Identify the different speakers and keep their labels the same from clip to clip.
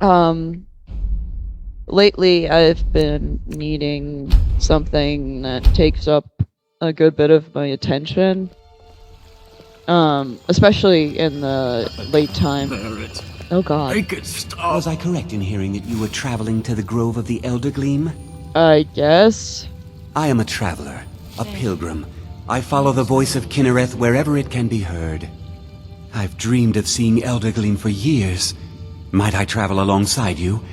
Speaker 1: Um, lately I've been needing something that takes up a good bit of my attention. Especially in the late time.
Speaker 2: Barrett,
Speaker 1: Oh god.
Speaker 2: make it stop.
Speaker 3: Was I correct in hearing that you were traveling to the Grove of the Elder Gleam?
Speaker 1: I guess.
Speaker 3: I am a traveler, a pilgrim. I follow the voice of Kinnereth wherever it can be heard. I've dreamed of seeing Elder Gleam for years. Might I travel alongside you?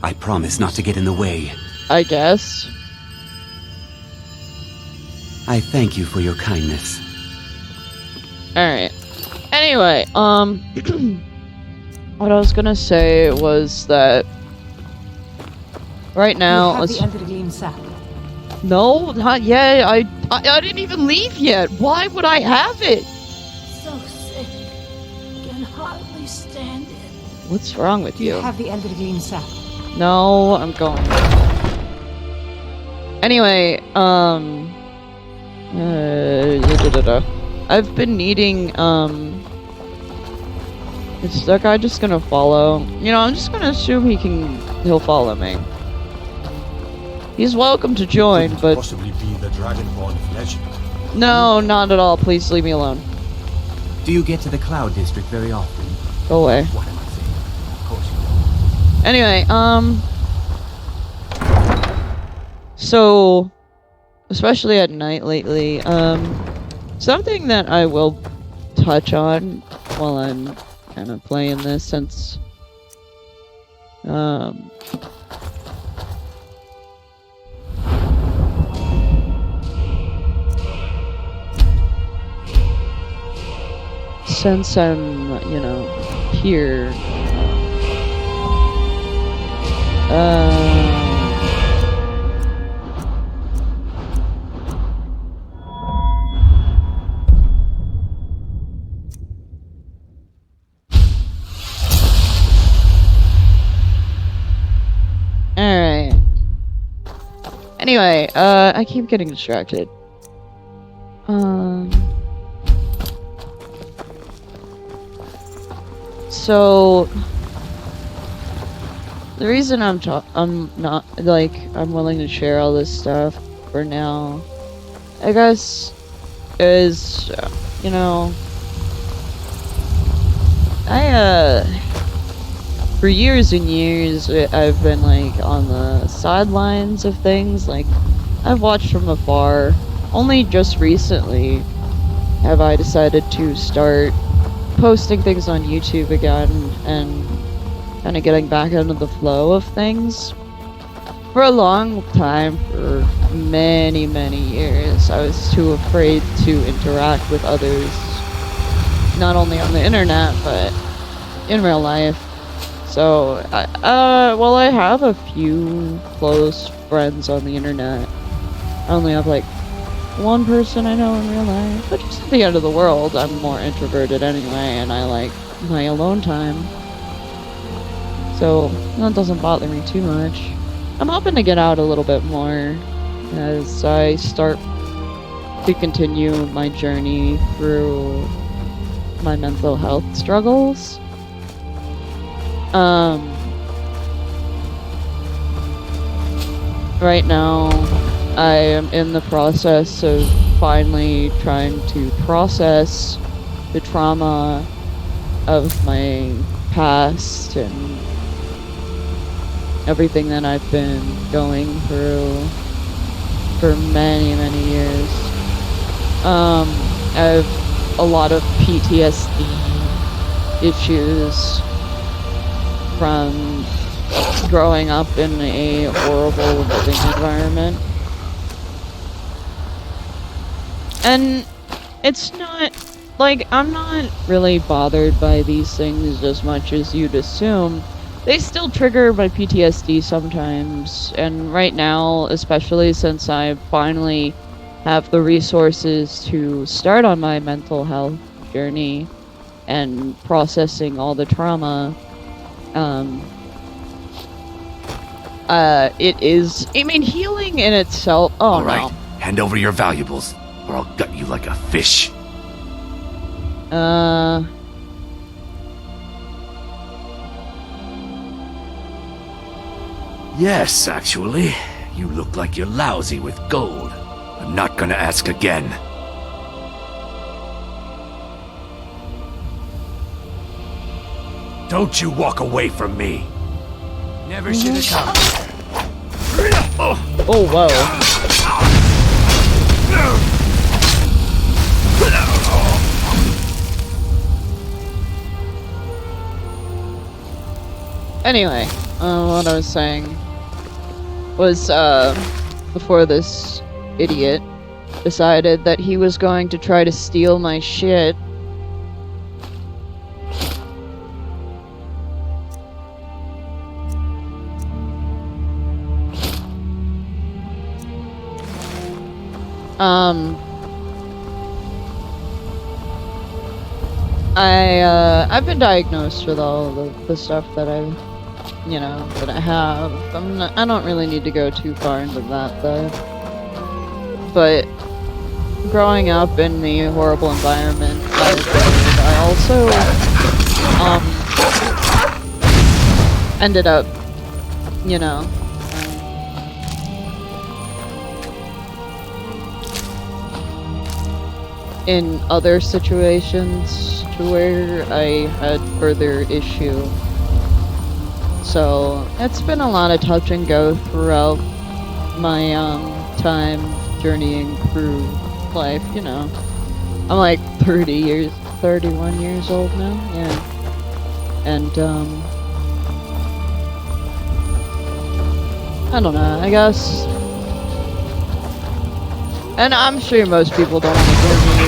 Speaker 3: I promise not to get in the way.
Speaker 1: I guess.
Speaker 3: I thank you for your kindness.
Speaker 1: Alright. Anyway, what I was gonna say was that right now,
Speaker 4: You have
Speaker 1: let's...
Speaker 4: the Elder Gleam sap.
Speaker 1: No, not yet. I didn't even leave yet. Why would I have it?
Speaker 4: So sick. Can hardly stand it.
Speaker 1: What's wrong with
Speaker 4: You
Speaker 1: you?
Speaker 4: have the Elder Gleam sap.
Speaker 1: No, I'm going. Anyway, I've been needing, is that guy just gonna follow? You know, I'm just gonna assume he'll follow me. He's welcome to join,
Speaker 5: Couldn't
Speaker 1: but
Speaker 5: possibly be the Dragonborn of legend.
Speaker 1: no, not at all. Please leave me alone.
Speaker 3: Do you get to the Cloud District very often?
Speaker 1: Go away.
Speaker 3: What am I saying? Of course you
Speaker 1: Anyway, so, especially at night lately, something that I will touch on while I'm kind of playing this, since, since I'm, you know, here, alright. Anyway, I keep getting distracted. So the reason I'm not, like, I'm willing to share all this stuff for now, I guess, is, you know, for years and years, I've been, like, on the sidelines of things. Like, I've watched from afar. Only just recently have I decided to start posting things on YouTube again and kind of getting back into the flow of things. For a long time, for many, many years, I was too afraid to interact with others, not only on the internet, but in real life. So, well, I have a few close friends on the internet. I only have, like, one person I know in real life, which isn't the end of the world. I'm more introverted anyway, and I like my alone time. So, that doesn't bother me too much. I'm hoping to get out a little bit more as I start to continue my journey through my mental health struggles. Right now, I am in the process of finally trying to process the trauma of my past and everything that I've been going through for many, many years. I have a lot of PTSD issues from growing up in a horrible living environment. And it's not, like, I'm not really bothered by these things as much as you'd assume. They still trigger my PTSD sometimes, and right now, especially since I finally have the resources to start on my mental health journey and processing all the trauma, it is, I mean, healing in itself, oh
Speaker 2: All right,
Speaker 1: no.
Speaker 2: hand over your valuables, or I'll gut you like a fish. Yes, actually. You look like you're lousy with gold. I'm not gonna ask again. Don't you walk away from me. Never should have come.
Speaker 1: Oh, whoa. Anyway, what I was saying was, before this idiot decided that he was going to try to steal my shit. I've been diagnosed with all of the stuff that that I have. I don't really need to go too far into that, though. But growing up in the horrible environment I also, ended up, in other situations to where I had further issue. So it's been a lot of touch and go throughout my time journeying through life, I'm like 31 years old now, yeah. And I don't know, I guess. And I'm sure most people don't want to hear me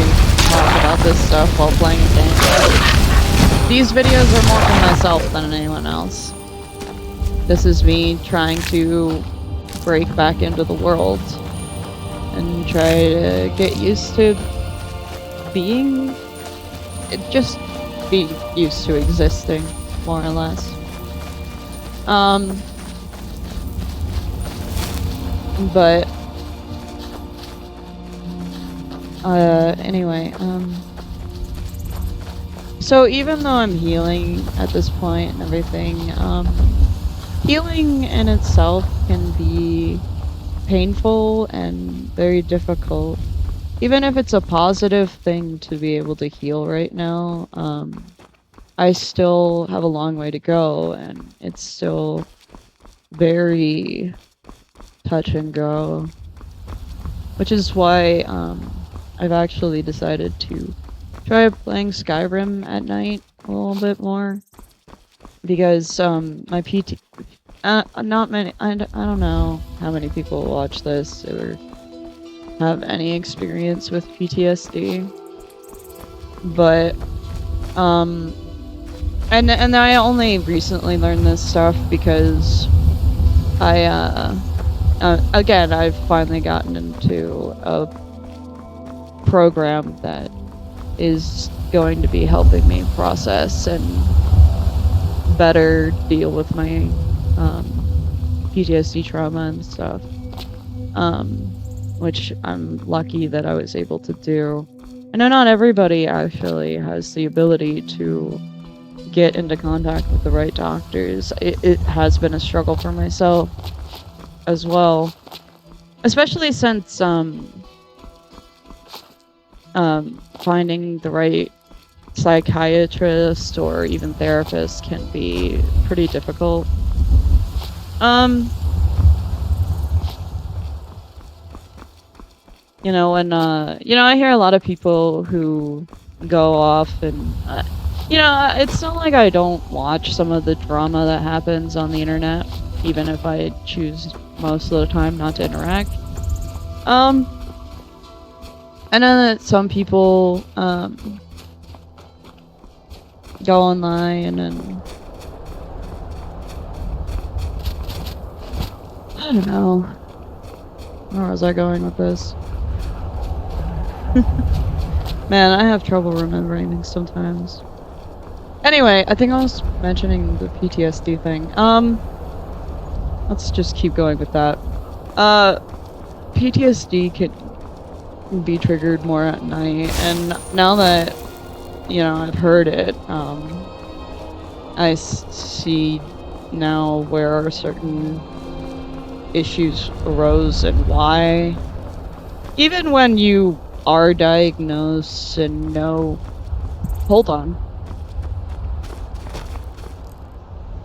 Speaker 1: talk about this stuff while playing a game, but these videos are more for myself than anyone else. This is me trying to break back into the world and try to get used to just be used to existing, more or less. But anyway, so even though I'm healing at this point and everything, healing in itself can be painful and very difficult. Even if it's a positive thing to be able to heal right now, I still have a long way to go, and it's still very touch and go. Which is why I've actually decided to try playing Skyrim at night a little bit more. Because my PT... not many... I don't know how many people watch this or have any experience with PTSD. But... And I only recently learned this stuff because again, I've finally gotten into a program that is going to be helping me process and better deal with my PTSD trauma and stuff, which I'm lucky that I was able to do. I know not everybody actually has the ability to get into contact with the right doctors. It has been a struggle for myself as well, especially since finding the right psychiatrist or even therapist can be pretty difficult. I hear a lot of people who go off and it's not like I don't watch some of the drama that happens on the internet, even if I choose most of the time not to interact. I know that some people go online and I don't know. Where was I going with this? Man, I have trouble remembering things sometimes. Anyway, I think I was mentioning the PTSD thing. Let's just keep going with that. PTSD can be triggered more at night, and now that, I've heard it, I see now where certain issues arose and why. Even when you are diagnosed and know... Hold on.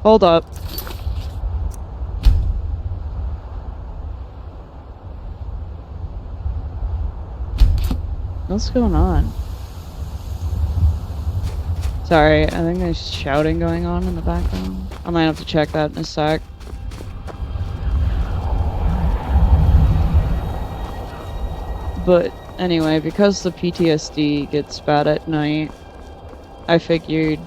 Speaker 1: Hold up. What's going on? Sorry, I think there's shouting going on in the background. I might have to check that in a sec. But anyway, because the PTSD gets bad at night, I figured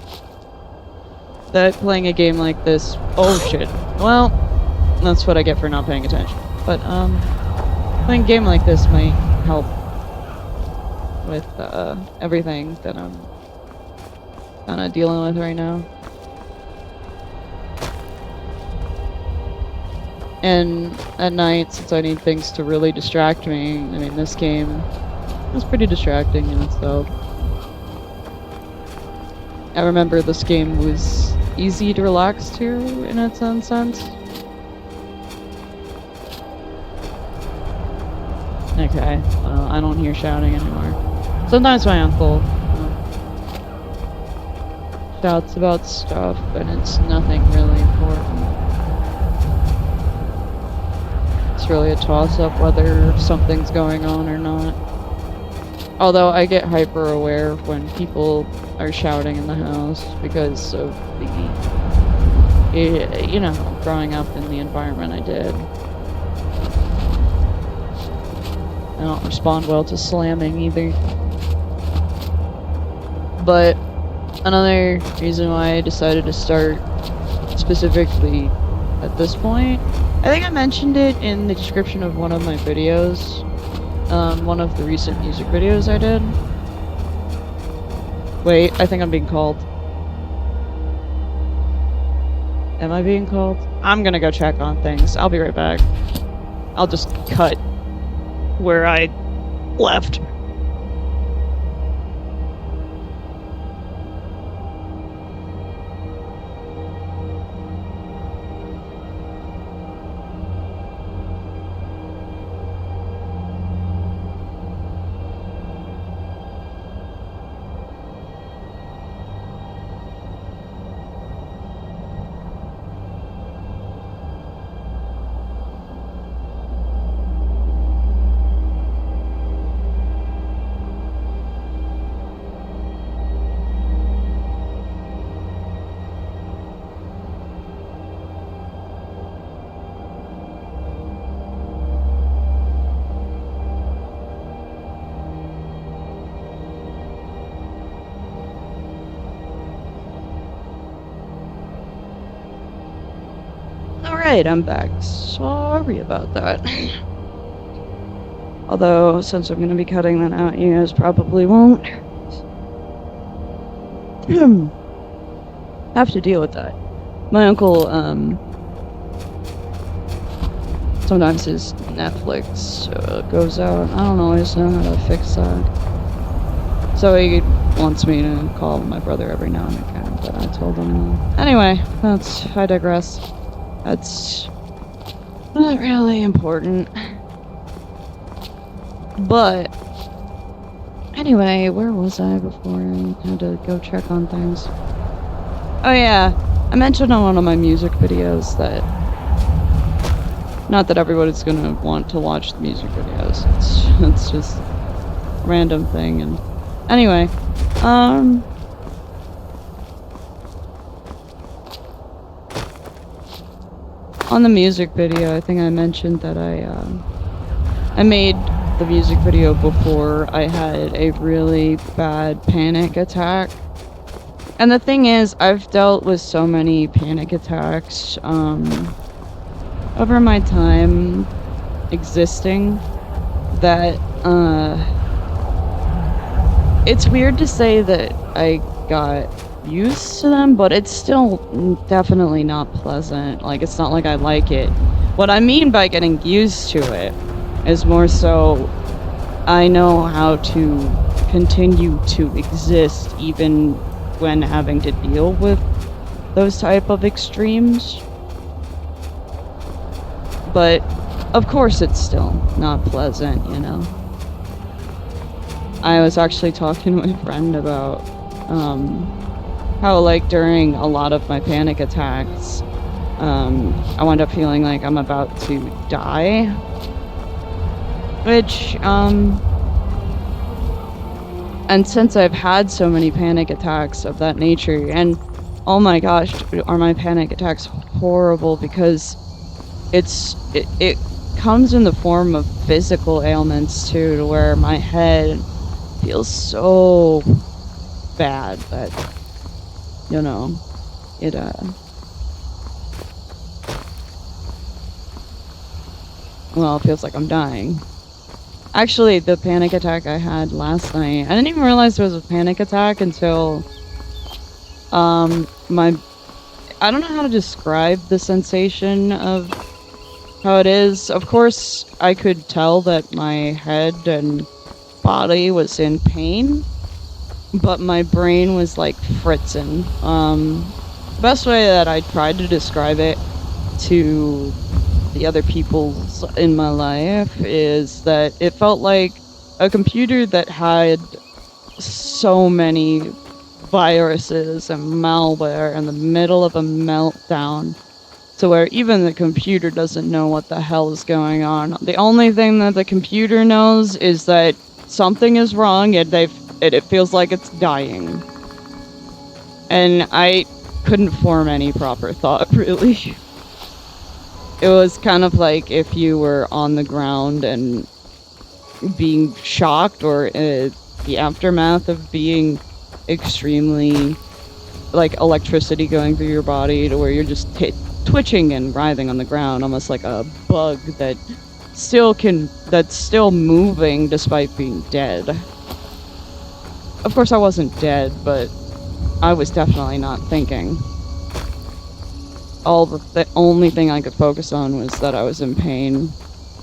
Speaker 1: that playing a game like this... Oh shit. Well, that's what I get for not paying attention. But, playing a game like this might help with, everything that I'm kind of dealing with right now. And at night, since I need things to really distract me, I mean, this game is pretty distracting in itself. I remember this game was easy to relax to in its own sense. Okay, well, I don't hear shouting anymore. Sometimes my uncle shouts about stuff, and it's nothing really important. It's really a toss-up whether something's going on or not. Although I get hyper aware when people are shouting in the house because of the, you know, growing up in the environment I did. I don't respond well to slamming either. But another reason why I decided to start specifically at this point, I think I mentioned it in the description of one of my videos, one of the recent music videos I did. Wait, I think I'm being called. Am I being called? I'm gonna go check on things. I'll be right back. I'll just cut where I left. Alright, I'm back. Sorry about that. Although, since I'm going to be cutting that out, you guys probably won't have to deal with that. My uncle, sometimes his Netflix goes out. I don't always know how to fix that. So he wants me to call my brother every now and again, but I told him no. Anyway, I digress. That's not really important. But anyway, where was I before I had to go check on things? Oh yeah, I mentioned on one of my music videos that not that everybody's gonna want to watch the music videos. It's just a random thing. And anyway, on the music video, I think I mentioned that I made the music video before I had a really bad panic attack. And the thing is, I've dealt with so many panic attacks over my time existing that it's weird to say that I got used to them, but it's still definitely not pleasant. Like, it's not like I like it. What I mean by getting used to it is more so I know how to continue to exist even when having to deal with those type of extremes. But, of course it's still not pleasant, you know? I was actually talking to my friend about, how, like, during a lot of my panic attacks, I wound up feeling like I'm about to die. Which, and since I've had so many panic attacks of that nature, and oh my gosh, are my panic attacks horrible, because it comes in the form of physical ailments too, to where my head feels so bad that, you know, it well, it feels like I'm dying. Actually, the panic attack I had last night, I didn't even realize there was a panic attack until, I don't know how to describe the sensation of how it is. Of course, I could tell that my head and body was in pain, but my brain was like fritzing. The best way that I tried to describe it to the other people in my life is that it felt like a computer that had so many viruses and malware in the middle of a meltdown, to where even the computer doesn't know what the hell is going on. The only thing that the computer knows is that something is wrong and it feels like it's dying. And I couldn't form any proper thought, really. It was kind of like if you were on the ground and being shocked, or the aftermath of being extremely, like, electricity going through your body, to where you're just twitching and writhing on the ground, almost like a bug that's still moving despite being dead. Of course I wasn't dead, but I was definitely not thinking. The only thing I could focus on was that I was in pain.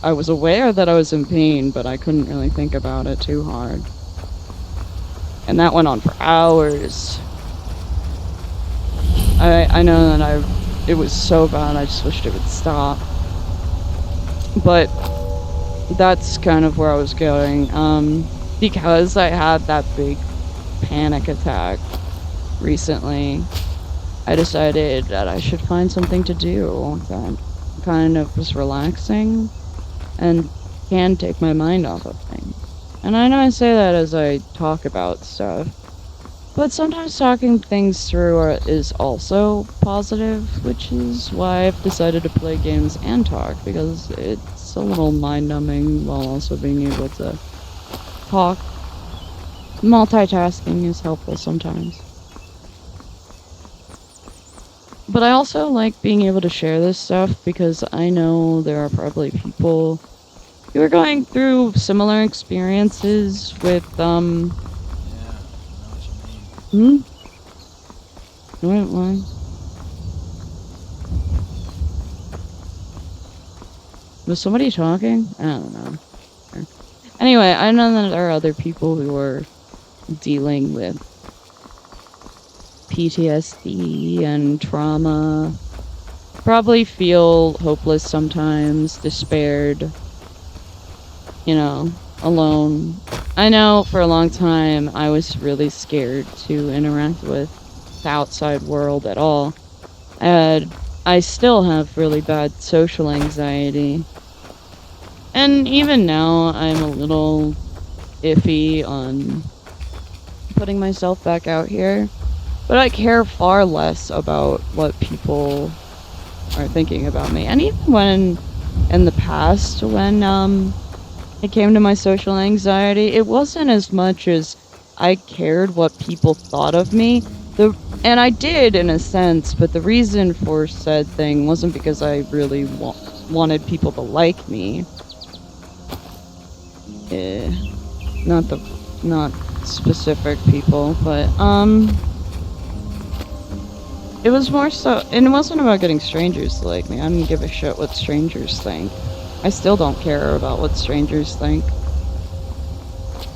Speaker 1: I was aware that I was in pain, but I couldn't really think about it too hard. And that went on for hours. I know that it was so bad, I just wished it would stop. But that's kind of where I was going. Because I had that big panic attack recently, I decided that I should find something to do that kind of was relaxing and can take my mind off of things. And I know I say that as I talk about stuff, but sometimes talking things through is also positive, which is why I've decided to play games and talk, because it's a little mind-numbing while also being able to talk. Multitasking is helpful sometimes. But I also like being able to share this stuff, because I know there are probably people who are going through similar experiences with,
Speaker 6: Yeah, I know what you mean.
Speaker 1: What? Was somebody talking? I don't know. Anyway, I know that there are other people who are dealing with PTSD and trauma, probably feel hopeless sometimes, despaired, you know, alone. I know for a long time I was really scared to interact with the outside world at all, and I still have really bad social anxiety. And even now I'm a little iffy on putting myself back out here. But I care far less about what people are thinking about me. And even when, in the past, when it came to my social anxiety, it wasn't as much as I cared what people thought of me. And I did, in a sense, but the reason for said thing wasn't because I really wanted people to like me. Not specific people, but, it was more so, and it wasn't about getting strangers to like me. I don't give a shit what strangers think. I still don't care about what strangers think.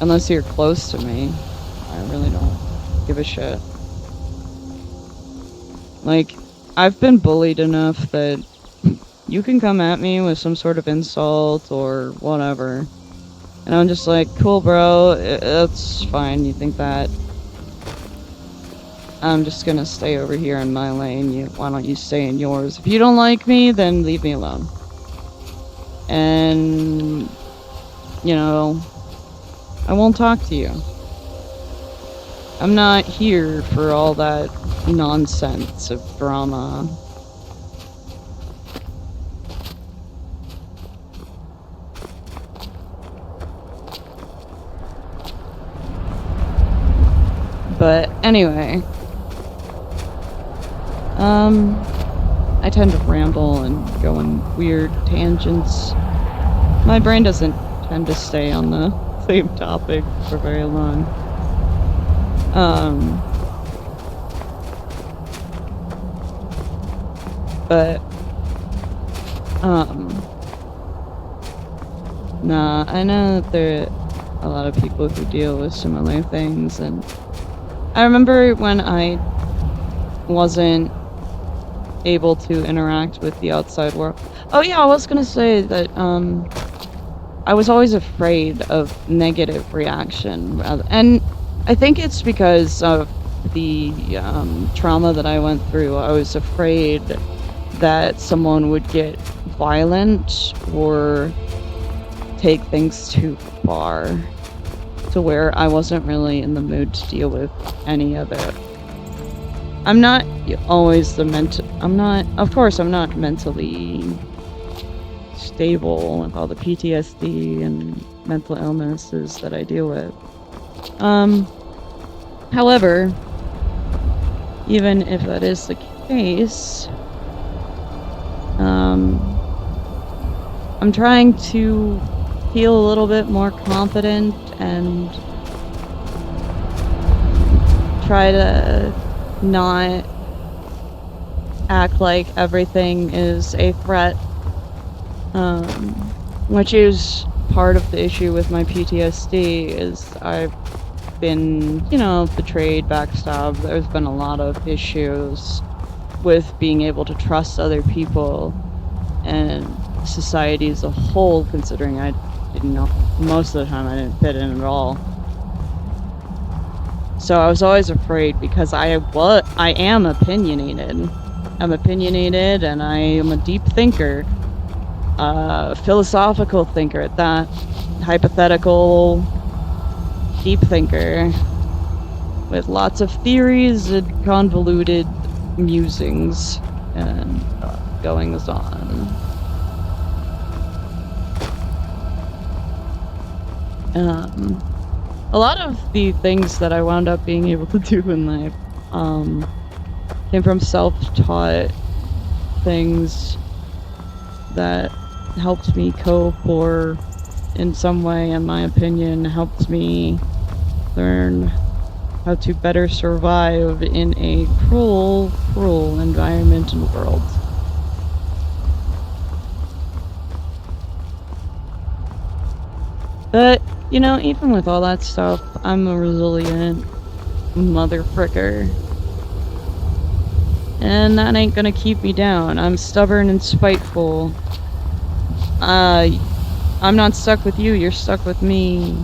Speaker 1: Unless you're close to me, I really don't give a shit. Like, I've been bullied enough that you can come at me with some sort of insult or whatever. And I'm just like, cool, bro, it's fine, you think that. I'm just gonna stay over here in my lane. Why don't you stay in yours? If you don't like me, then leave me alone. And, you know, I won't talk to you. I'm not here for all that nonsense of drama. But anyway, I tend to ramble and go on weird tangents. My brain doesn't tend to stay on the same topic for very long. Nah, I know that there are a lot of people who deal with similar things, and I remember when I wasn't able to interact with the outside world. Oh yeah, I was gonna say that, I was always afraid of negative reaction, and I think it's because of the trauma that I went through. I was afraid that someone would get violent or take things too far to where I wasn't really in the mood to deal with any of it. I'm not always of course I'm not mentally stable with all the PTSD and mental illnesses that I deal with. However, even if that is the case, I'm trying to feel a little bit more confident and try to not act like everything is a threat, which is part of the issue with my PTSD. Is I've been, you know, betrayed, backstabbed. There's been a lot of issues with being able to trust other people and society as a whole, considering I didn't know, most of the time I didn't fit in at all. So I was always afraid because I am opinionated. I'm opinionated and I am a deep thinker. Philosophical thinker at that. Hypothetical deep thinker. With lots of theories and convoluted musings and goings on. A lot of the things that I wound up being able to do in life came from self-taught things that helped me cope, or in some way, in my opinion, helped me learn how to better survive in a cruel environment and world. But, you know, even with all that stuff, I'm a resilient motherfricker. And that ain't gonna keep me down. I'm stubborn and spiteful. I'm not stuck with you, you're stuck with me.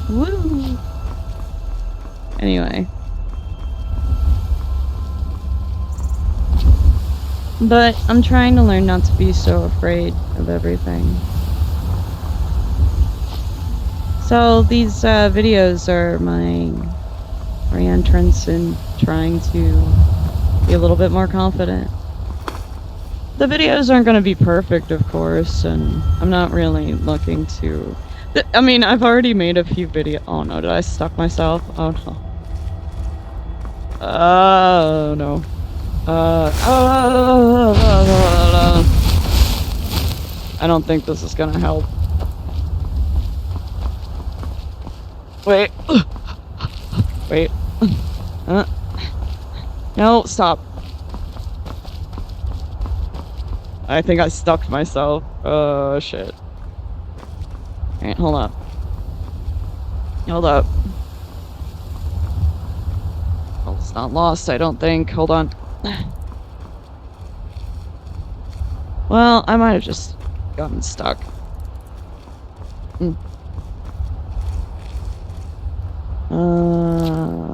Speaker 1: Woo! Anyway. But I'm trying to learn not to be so afraid of everything. So these videos are my re-entrance in trying to be a little bit more confident. The videos aren't going to be perfect, of course, and I'm not really looking to... I mean, I've already made a few videos... Oh no, did I stuck myself? Oh no. Oh no. I don't think this is gonna help. Wait. Wait. No, stop. I think I stuck myself. Oh, shit. Alright, hold up. Hold up. Well, it's not lost, I don't think. Hold on. Well, I might have just gotten stuck.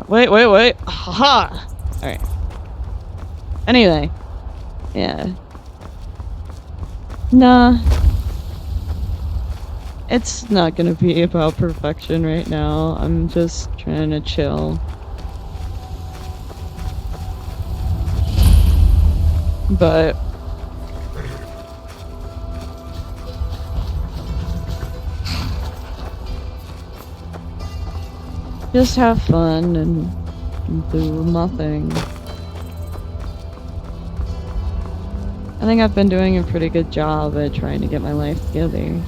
Speaker 1: Wait. Haha! Alright. Anyway. Yeah. Nah. It's not gonna be about perfection right now. I'm just trying to chill. But just have fun and do nothing. I think I've been doing a pretty good job at trying to get my life together.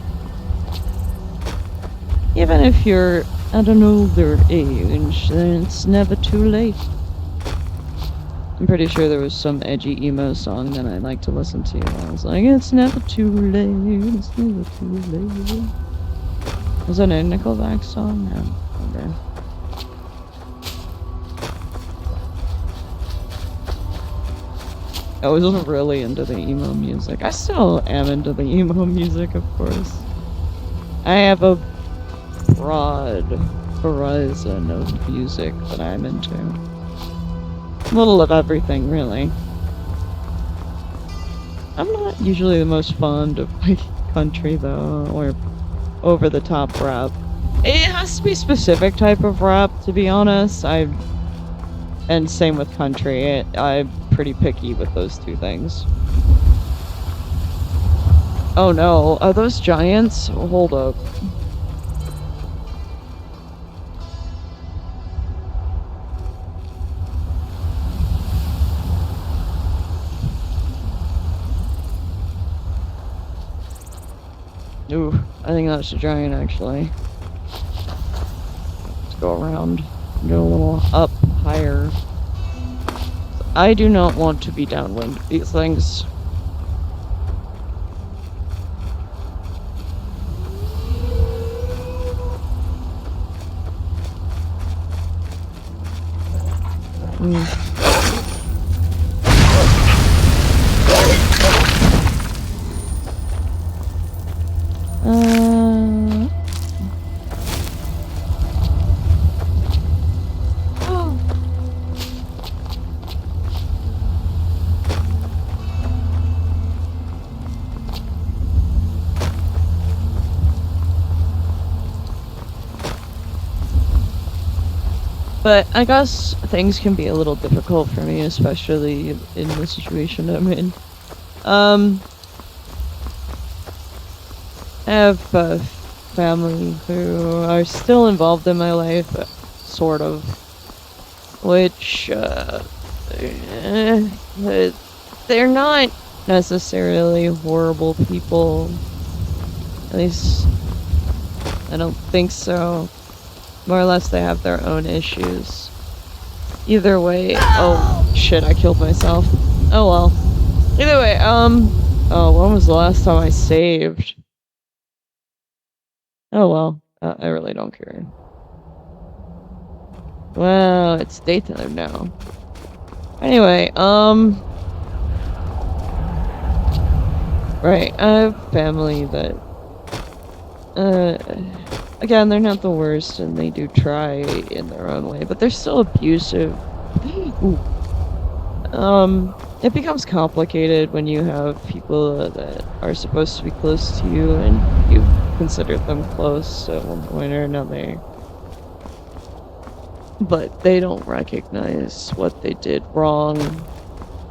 Speaker 1: Even if you're at an older age, then it's never too late. I'm pretty sure there was some edgy emo song that I like to listen to. I was like, it's never too late, it's never too late. Was that a Nickelback song? No. Okay. I wasn't really into the emo music. I still am into the emo music, of course. I have a broad horizon of music that I'm into. A little of everything, really. I'm not usually the most fond of like country though, or over-the-top rap. It has to be a specific type of rap, to be honest. And same with country. I'm pretty picky with those two things. Oh no, are those giants? Hold up. Ooh, I think that's a giant actually. Let's go around. Go a little up higher. I do not want to be downwind these things. But I guess things can be a little difficult for me, especially in the situation I'm in. I have a family who are still involved in my life, sort of. Which, they're not necessarily horrible people. At least, I don't think so. More or less, they have their own issues. Either way, oh shit, I killed myself. Oh well. Either way, oh, when was the last time I saved? Oh well, I really don't care. Well, it's daytime now. Anyway, right, I have family that, again, they're not the worst, and they do try in their own way, but they're still abusive. Ooh. It becomes complicated when you have people that are supposed to be close to you, and you consider them close at one point or another. But they don't recognize what they did wrong,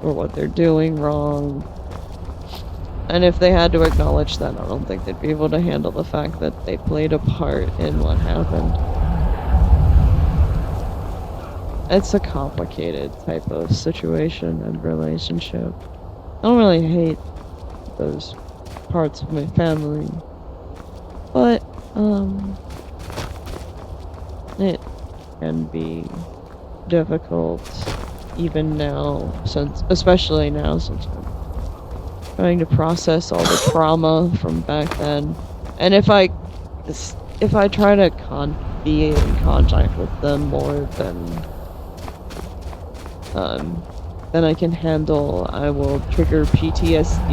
Speaker 1: or what they're doing wrong. And if they had to acknowledge that, I don't think they'd be able to handle the fact that they played a part in what happened. It's a complicated type of situation and relationship. I don't really hate those parts of my family, but, it can be difficult even now, especially now since I'm trying to process all the trauma from back then. And if I try to be in contact with them more than than I can handle, I will trigger PTSD,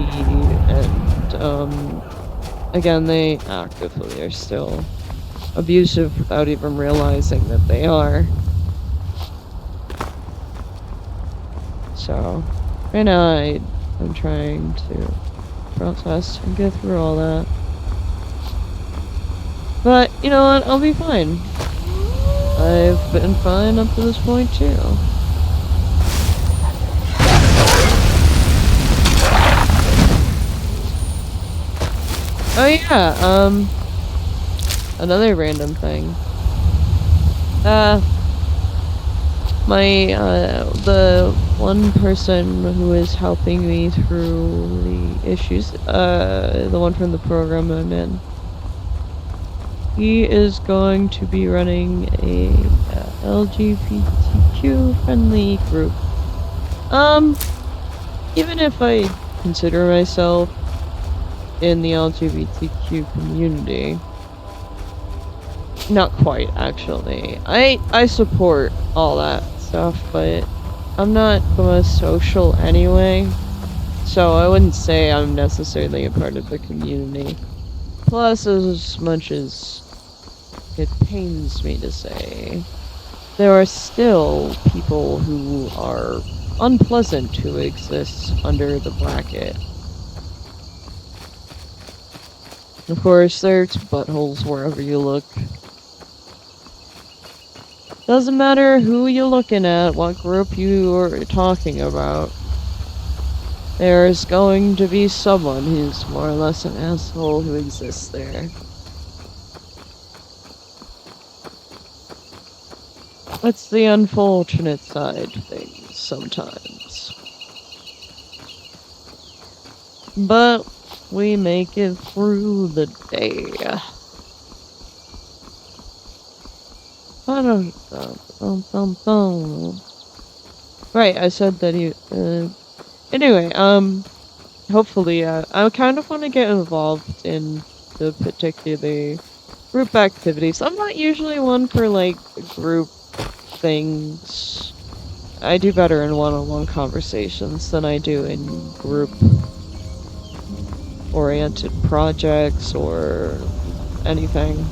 Speaker 1: and again, they actively are still abusive without even realizing that they are. So, right now I'm trying to process and get through all that. But, you know what, I'll be fine. I've been fine up to this point, too. Oh yeah, another random thing. The one person who is helping me through the issues, the one from the program I'm in, he is going to be running a LGBTQ friendly group. Even if I consider myself in the LGBTQ community, not quite, actually. I support all that stuff, but I'm not the most social anyway, so I wouldn't say I'm necessarily a part of the community. Plus, as much as it pains me to say, there are still people who are unpleasant to exist under the bracket. Of course, there's buttholes wherever you look. Doesn't matter who you're looking at, what group you are talking about. There's going to be someone who's more or less an asshole who exists there. That's the unfortunate side of things sometimes. But we make it through the day. Right, I said that he, anyway, hopefully, I kind of want to get involved in the particular group activities. I'm not usually one for, like, group things. I do better in one-on-one conversations than I do in group-oriented projects or anything.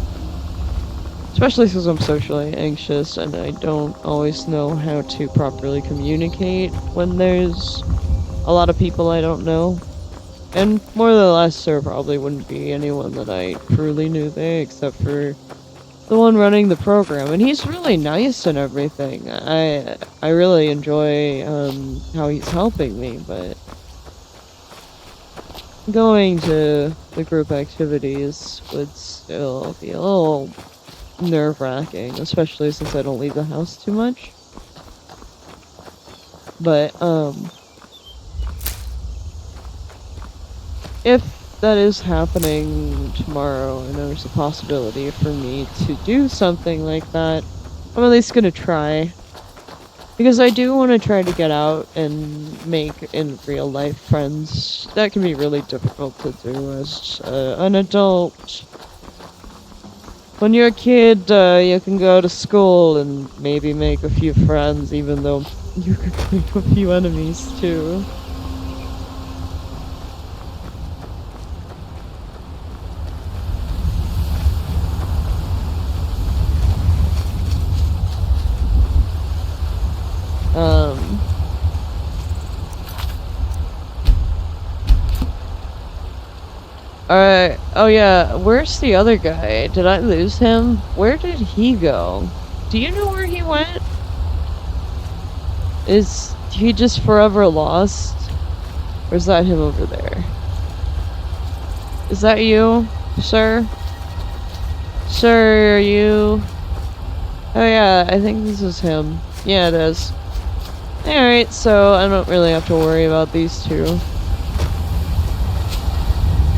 Speaker 1: Especially since I'm socially anxious and I don't always know how to properly communicate when there's a lot of people I don't know. And more or less, there probably wouldn't be anyone that I truly knew there except for the one running the program. And he's really nice and everything. I really enjoy how he's helping me, but going to the group activities would still be a little nerve-wracking, especially since I don't leave the house too much. But, if that is happening tomorrow and there's a possibility for me to do something like that, I'm at least gonna try. Because I do want to try to get out and make in real life friends. That can be really difficult to do as an adult. When you're a kid, you can go to school and maybe make a few friends, even though you could make a few enemies too. Alright, oh yeah, where's the other guy? Did I lose him? Where did he go? Do you know where he went? Is he just forever lost? Or is that him over there? Is that you, sir? Sir, are you... Oh yeah, I think this is him. Yeah, it is. Alright, so I don't really have to worry about these two.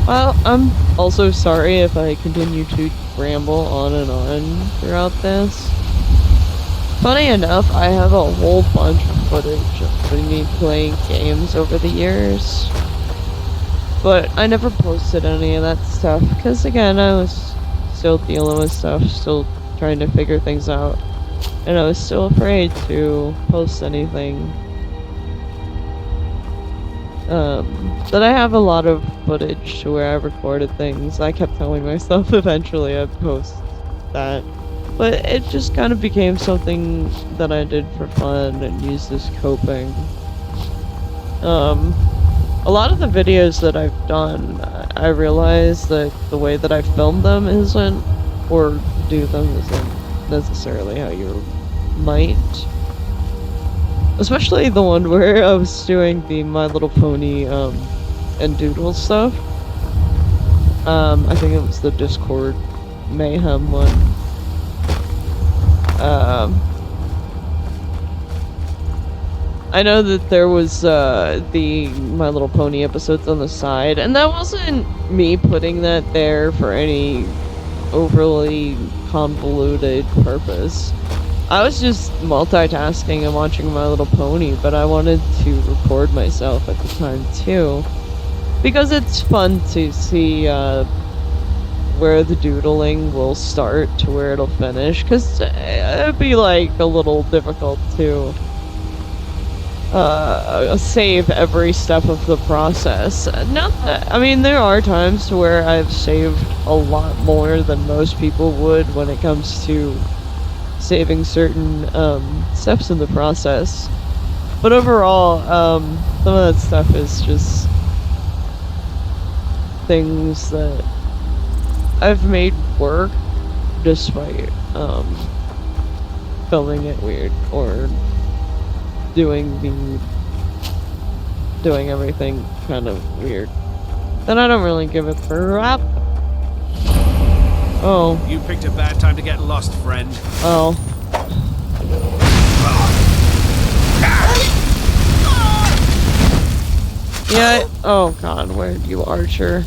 Speaker 1: Well, I'm also sorry if I continue to ramble on and on throughout this. Funny enough, I have a whole bunch of footage of me playing games over the years. But I never posted any of that stuff, because again, I was still dealing with stuff, still trying to figure things out. And I was still afraid to post anything. that I have a lot of footage to where I recorded things. I kept telling myself eventually I'd post that. But it just kind of became something that I did for fun and used as coping. A lot of the videos that I've done, I realize that the way that I film them isn't, or do them isn't necessarily how you might. Especially the one where I was doing the My Little Pony, and Doodle stuff. I think it was the Discord Mayhem one. I know that there was the My Little Pony episodes on the side, and that wasn't me putting that there for any overly convoluted purpose. I was just multitasking and watching My Little Pony, but I wanted to record myself at the time too. Because it's fun to see where the doodling will start to where it'll finish, because it'd be like a little difficult to save every step of the process. Not that, I mean, there are times to where I've saved a lot more than most people would when it comes to saving certain steps in the process. But overall, some of that stuff is just things that I've made work despite filming it weird or doing everything kind of weird. Then I don't really give a crap. Oh.
Speaker 6: You picked a bad time to get lost, friend.
Speaker 1: Oh. Yeah. Oh god, where'd you, Archer?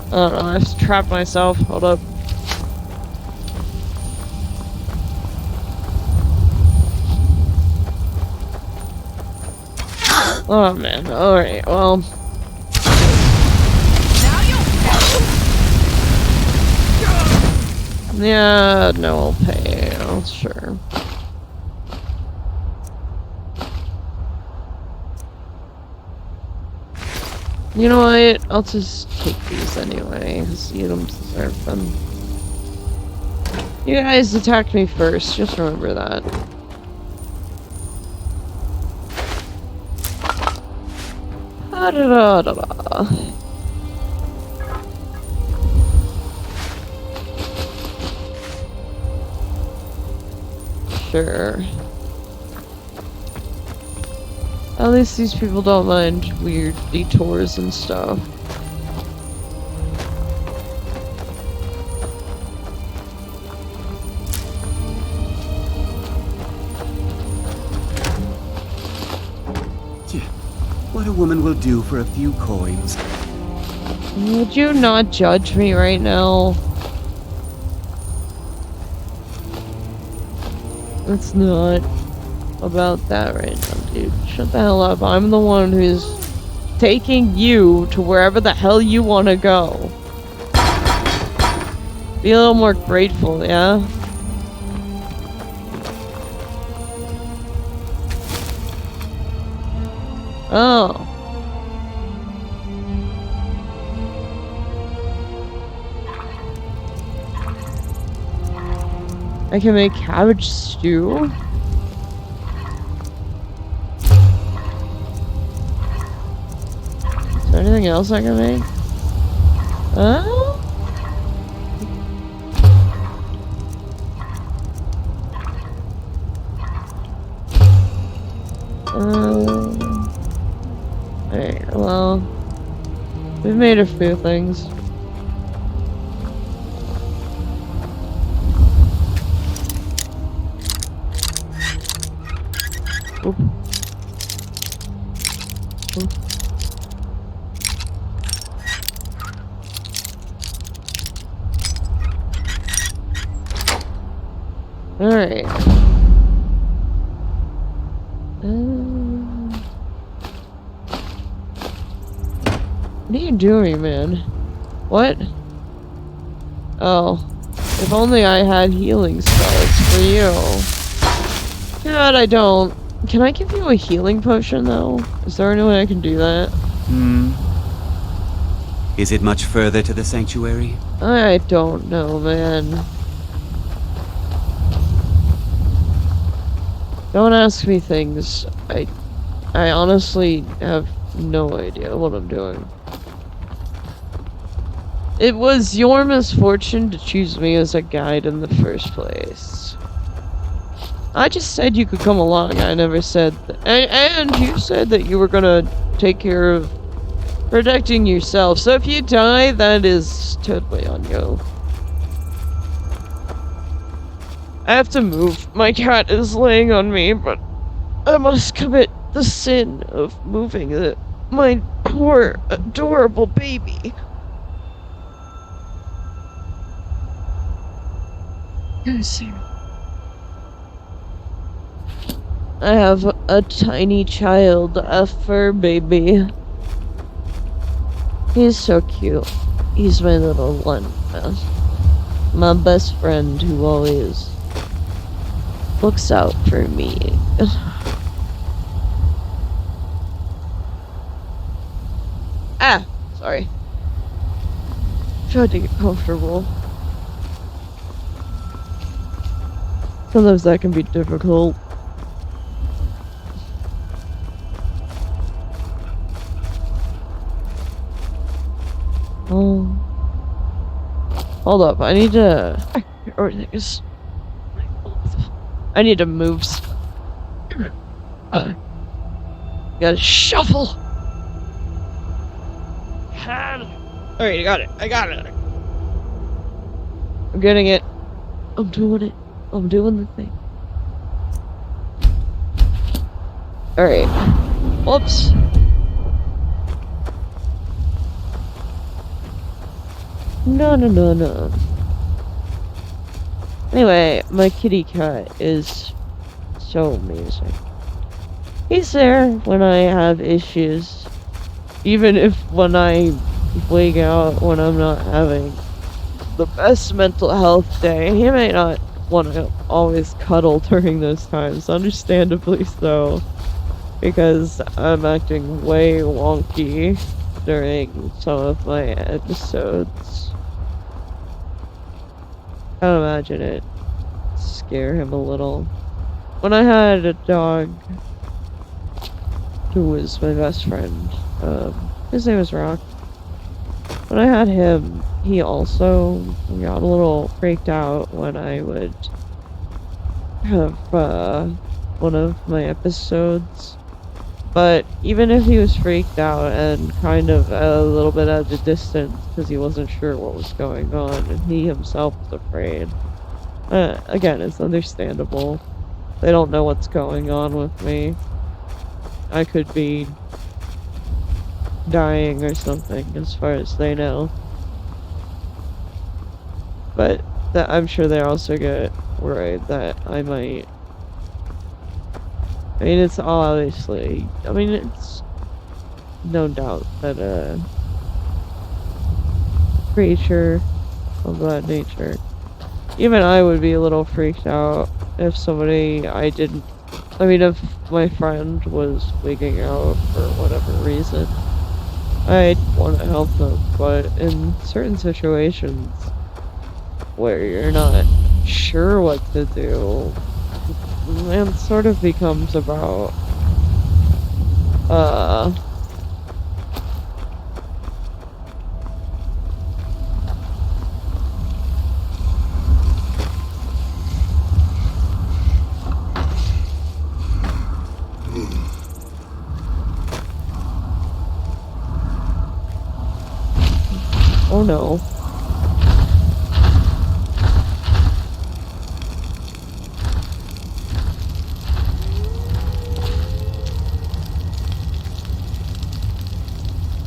Speaker 1: I don't know, I've trapped myself. Hold up. Oh man, alright, well. Yeah, no, I'll pay. Oh, sure. You know what? I'll just take these anyway, because you don't deserve them. You guys attacked me first, just remember that. Da-da-da-da-da. Sure. At least these people don't mind weird detours and stuff.
Speaker 3: What a woman will do for a few coins.
Speaker 1: Would you not judge me right now? It's not about that right now, dude. Shut the hell up. I'm the one who's taking you to wherever the hell you want to go. Be a little more grateful, yeah? Oh. I can make cabbage stew? Is there anything else I can make? Alright, well, we've made a few things. Oop. Oop. Alright. What are you doing, man? What? Oh. If only I had healing spells for you. God, I don't. Can I give you a healing potion, though? Is there any way I can do that?
Speaker 3: Is it much further to the sanctuary?
Speaker 1: I don't know, man. Don't ask me things. I honestly have no idea what I'm doing. It was your misfortune to choose me as a guide in the first place. I just said you could come along. I never said and you said that you were gonna take care of protecting yourself. So if you die, that is totally on you. I have to move. My cat is laying on me, but I must commit the sin of moving my poor, adorable baby. Yes. I have a tiny child, a fur baby. He's so cute. He's my little one. My best friend who always looks out for me. Ah! Sorry. Tried to get comfortable. Sometimes that can be difficult. Oh. Hold up, I need to... I need to move. Gotta shuffle! Alright, I got it. I got it. I'm getting it. I'm doing it. I'm doing the thing. Alright. Whoops. No. Anyway, my kitty cat is so amazing. He's there when I have issues. Even if when I wake out when I'm not having the best mental health day, he may not want to always cuddle during those times, understandably so, because I'm acting way wonky during some of my episodes. I would imagine it scare him a little. When I had a dog who was my best friend, his name was Rock. When I had him, he also got a little freaked out when I would have one of my episodes. But even if he was freaked out and kind of a little bit at a distance because he wasn't sure what was going on and he himself was afraid, again, it's understandable. They don't know what's going on with me. I could be dying or something as far as they know. But I'm sure they also get worried that I might... I mean, it's obviously... I mean, it's no doubt that a creature of that nature... Even I would be a little freaked out if somebody I didn't... I mean, if my friend was wigging out for whatever reason, I'd want to help them, but in certain situations where you're not sure what to do, it sort of becomes about, oh no.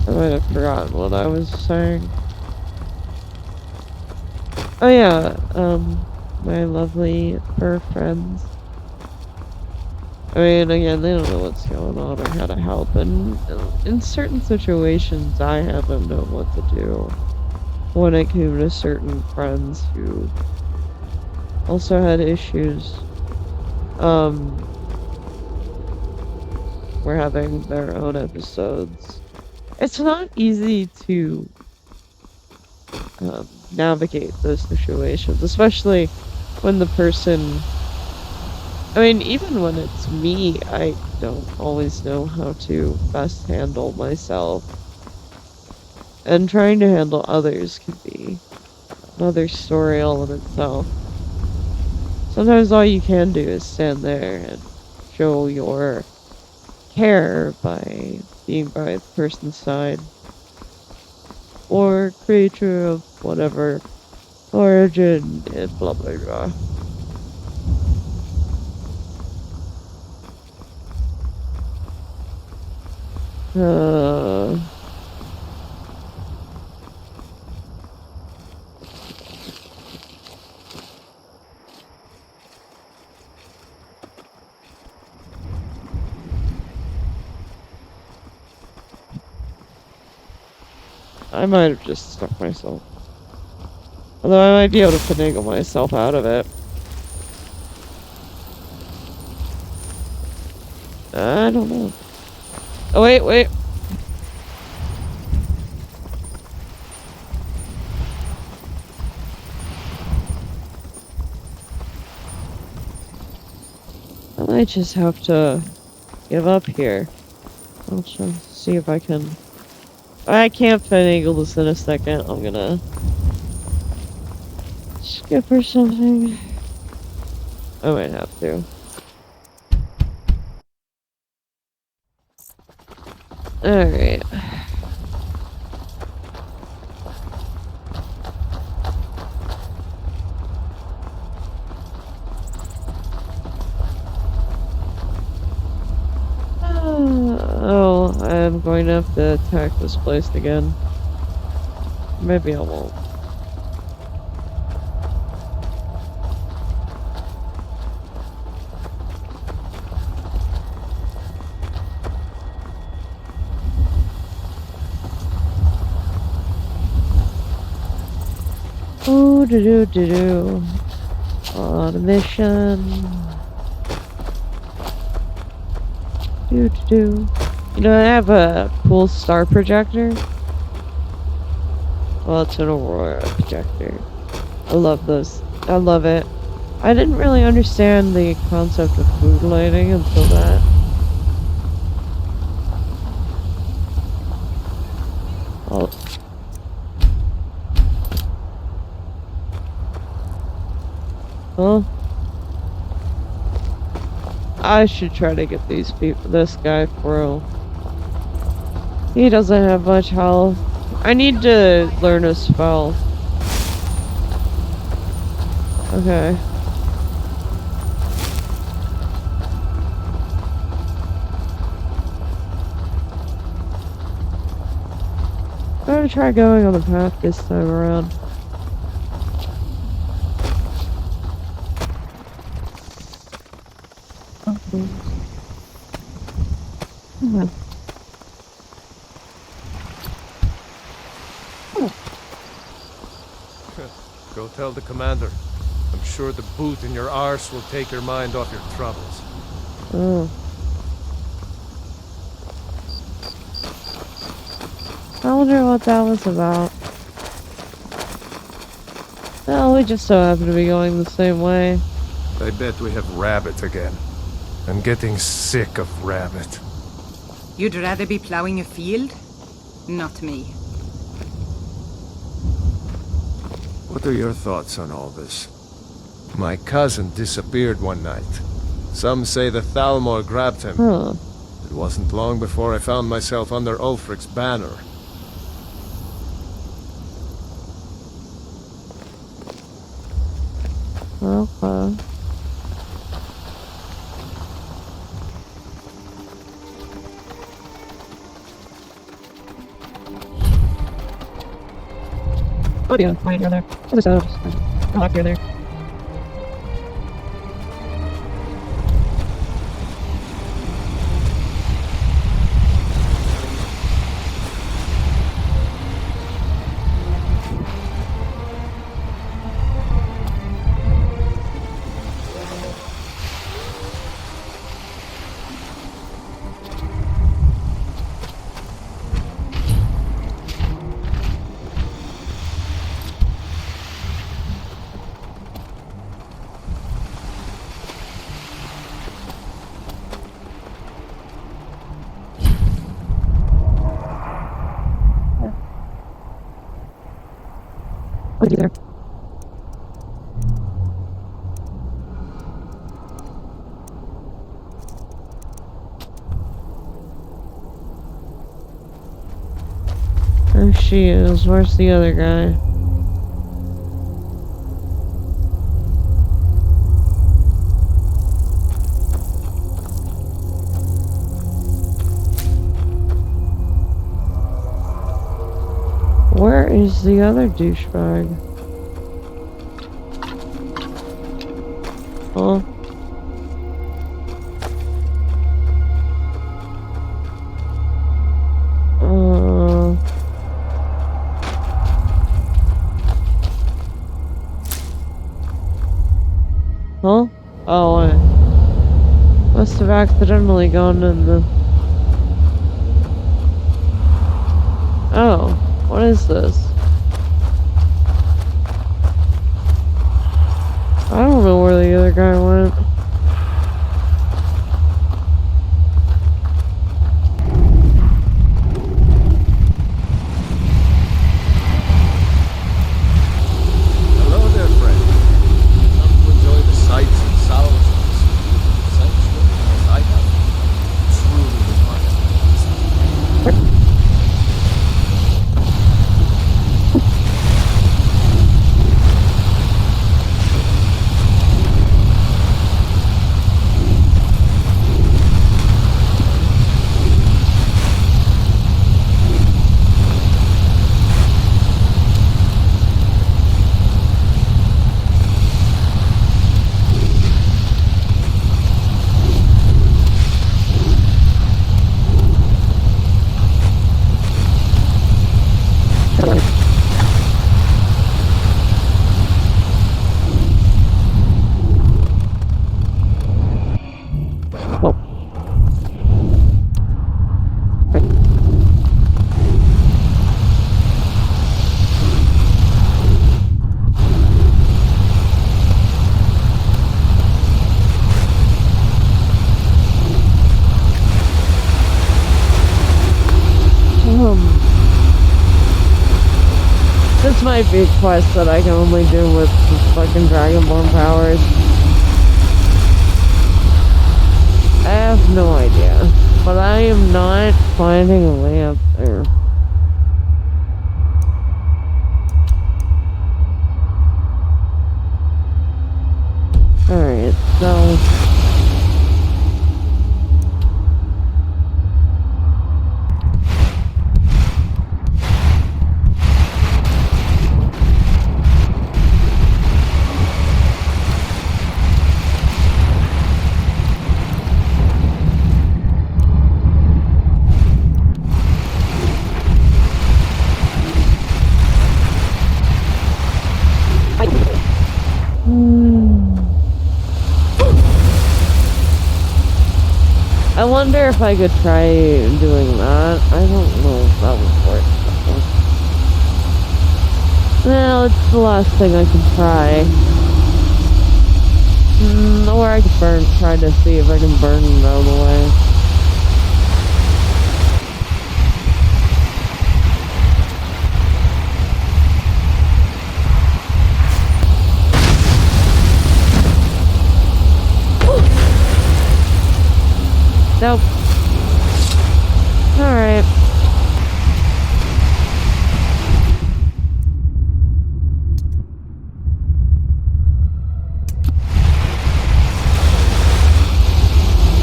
Speaker 1: I might have forgotten what I was saying. Oh yeah, my lovely fur friends. I mean, again, they don't know what's going on or how to help, and in certain situations, I haven't known what to do when it came to certain friends who also had issues. Were having their own episodes. It's not easy to navigate those situations, especially when the person. I mean, even when it's me, I don't always know how to best handle myself. And trying to handle others can be another story all in itself. Sometimes all you can do is stand there and show your care by being by the person's side. Or creature of whatever origin and blah blah blah. I might have just stuck myself. Although I might be able to finagle myself out of it. I don't know. Oh, wait. I might just have to give up here. I'll try to see if I can. I can't finagle this in a second. I'm gonna skip or something. I might have to. Alright. Oh, I'm going to have to attack this place again. Maybe I won't. Oh, do. On a mission. Do. You know, I have a cool star projector. Well, it's an aurora projector. I love those. I love it. I didn't really understand the concept of mood lighting until that. Oh. Huh? I should try to get this guy through. He doesn't have much health. I need to learn a spell. Okay. I'm gonna try going on the path this time around.
Speaker 6: Go tell the commander. I'm sure the boot in your arse will take your mind off your troubles.
Speaker 1: Oh. I wonder what that was about. Well, we just so happen to be going the same way.
Speaker 6: I bet we have Rabbit again. I'm getting sick of Rabbit.
Speaker 7: You'd rather be plowing a field? Not me.
Speaker 6: What are your thoughts on all this? My cousin disappeared one night. Some say the Thalmor grabbed him.
Speaker 1: Huh.
Speaker 6: It wasn't long before I found myself under Ulfric's banner.
Speaker 1: Okay. Oh yeah, right here there. Other side. I'll lock you there. there. There she is. Where's the other guy? Where is the other douchebag? Huh? Huh? Oh, I must have accidentally gone in the... Oh, what is this? I don't know where the other guy went.
Speaker 6: Hello there, friend. Come to enjoy the sights and sounds of this sanctuary as I have. Truly remarkable. This might be a quest that I can only do with fucking Dragonborn powers. I have no idea. But I am not finding a way up there. Alright, so... I wonder if I could try doing that. I don't know if that would work. Well, it's the last thing I can try. Or I could try to see if I can burn it out of the way. Nope. Alright.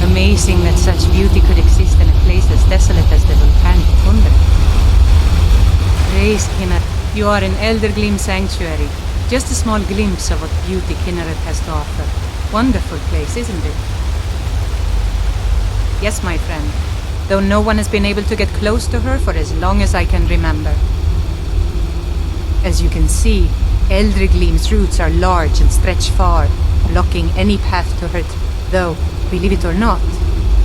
Speaker 7: Amazing that such beauty could exist in a place as desolate as the volcanic tundra. Praise Kinneret. You are in Eldergleam Sanctuary. Just a small glimpse of what beauty Kinneret has to offer. Wonderful place, isn't it? Yes, my friend. Though no one has been able to get close to her for as long as I can remember. As you can see, Eldergleam's roots are large and stretch far, blocking any path to her. Though, believe it or not,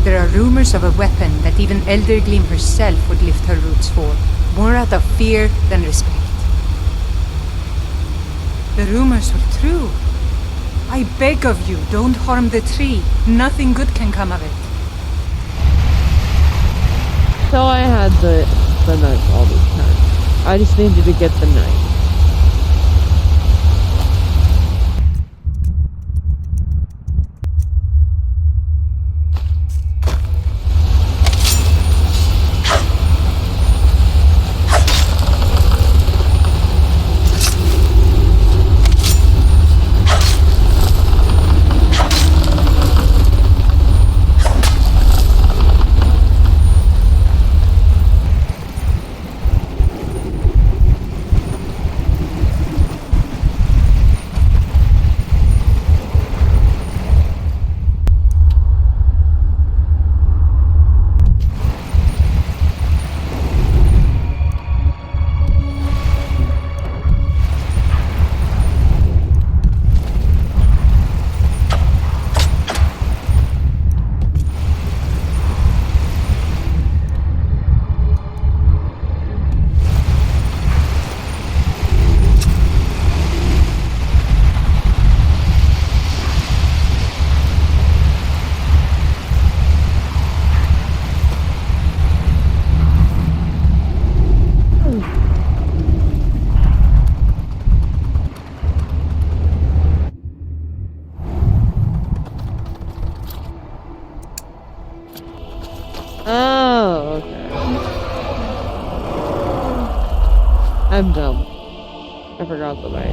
Speaker 7: there are rumors of a weapon that even Eldergleam herself would lift her roots for, more out of fear than respect. The rumors were true. I beg of you, don't harm the tree. Nothing good can come of it.
Speaker 1: So I had the knife all this time. I just needed to get the knife. Oh, okay. I'm dumb. I forgot the way.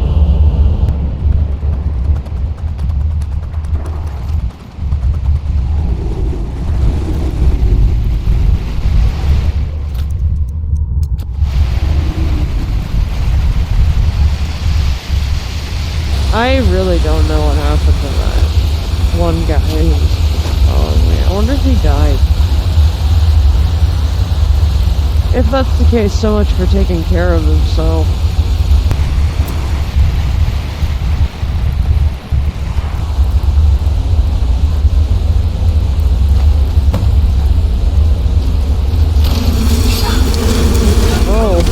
Speaker 1: I really don't know what happened to that one guy who was following me. I wonder if he died. If that's the case, so much for taking care of himself. Oh.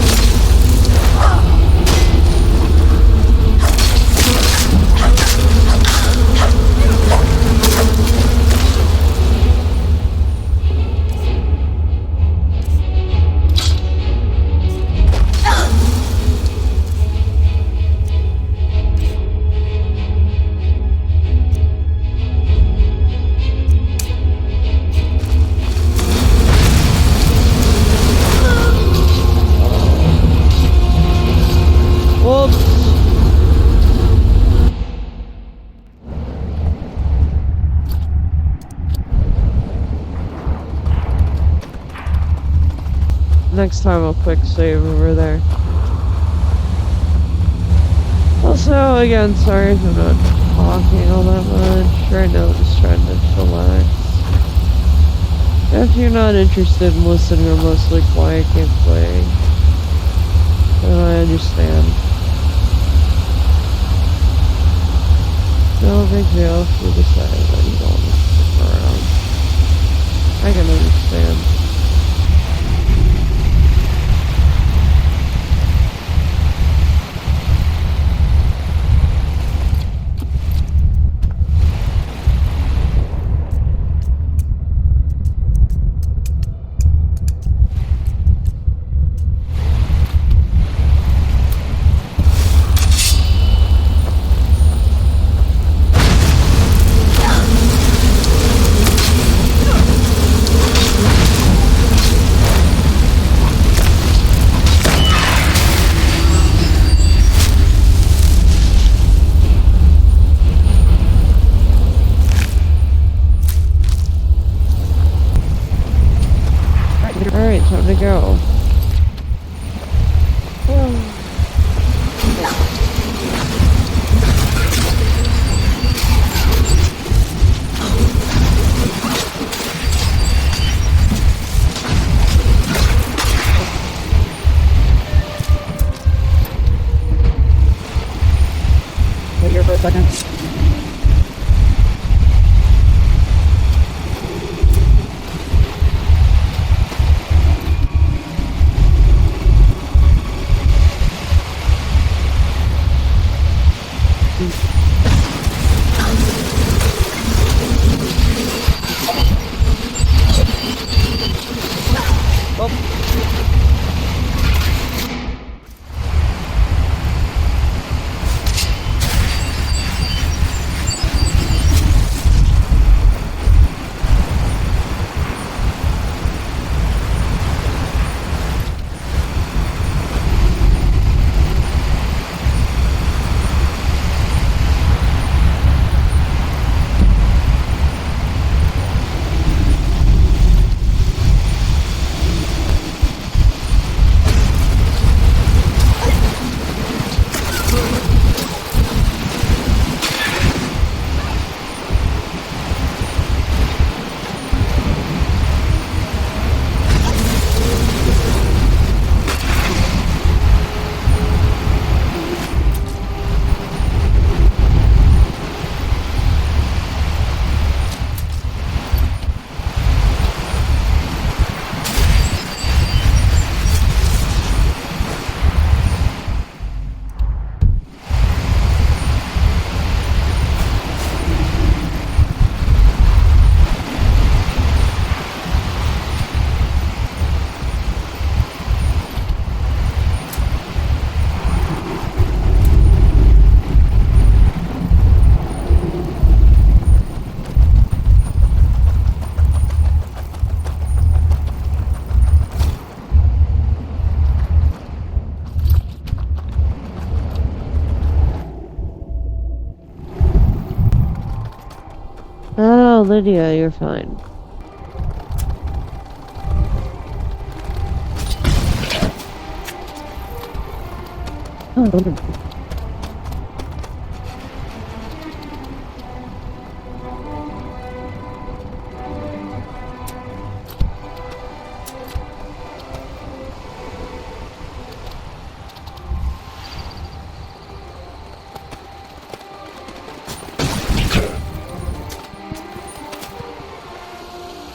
Speaker 1: Next time I'll quick save over there. Also, again, sorry if I'm not talking all that much. Right now I'm just trying to relax. If you're not interested in listening or mostly quiet gameplay, then I understand. No big deal if you decide that you don't want to stick around. I can understand. Alright, time to go. Wait here for a second. Lydia, you're fine.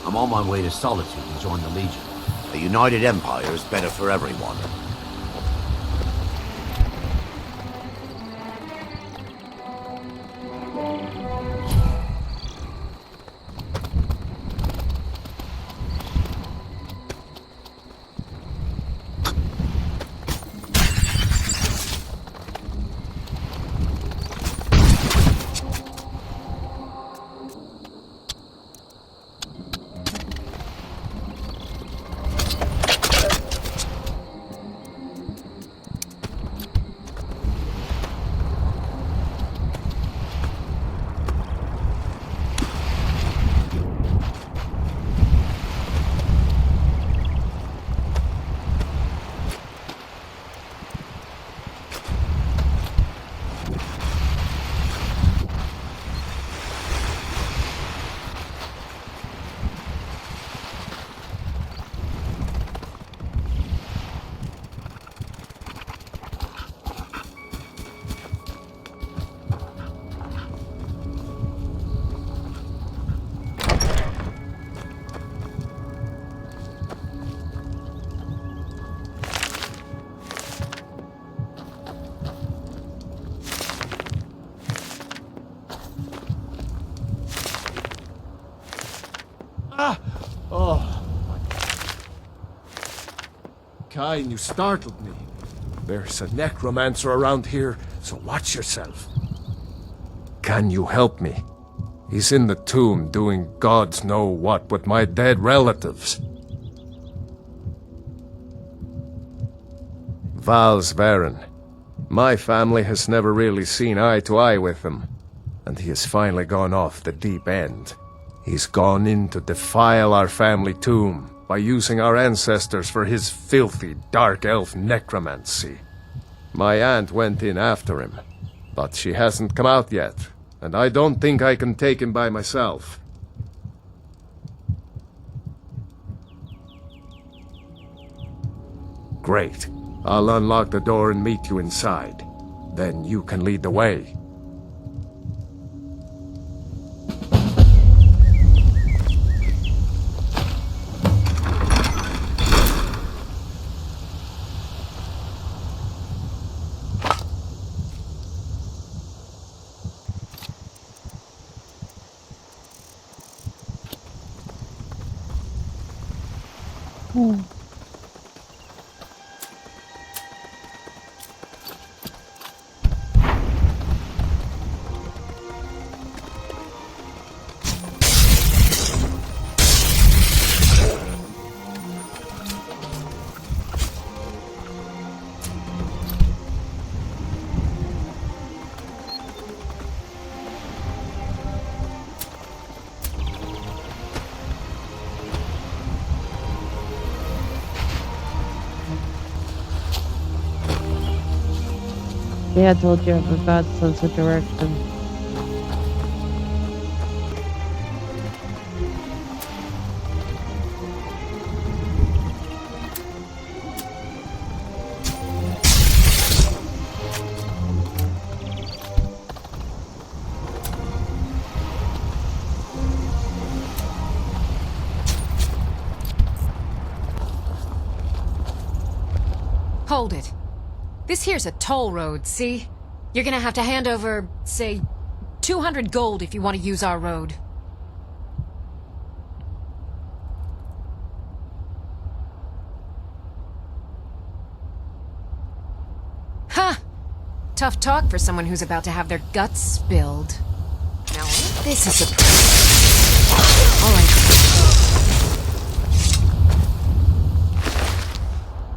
Speaker 8: I'm on my way to Solitude to join the Legion. A united empire is better for everyone.
Speaker 6: Kine, you startled me. There's a necromancer around here, so watch yourself. Can you help me? He's in the tomb doing gods know what with my dead relatives. Val's Varen. My family has never really seen eye to eye with him, and he has finally gone off the deep end. He's gone in to defile our family tomb by using our ancestors for his filthy dark elf necromancy. My aunt went in after him, but she hasn't come out yet, and I don't think I can take him by myself. Great. I'll unlock the door and meet you inside. Then you can lead the way.
Speaker 1: Yeah, I told you I have a bad sense of direction.
Speaker 9: Hold it. This here's a toll road, see? You're gonna have to hand over, say, 200 gold if you want to use our road. Ha! Tough talk for someone who's about to have their guts spilled. Now, ain't this a surprise?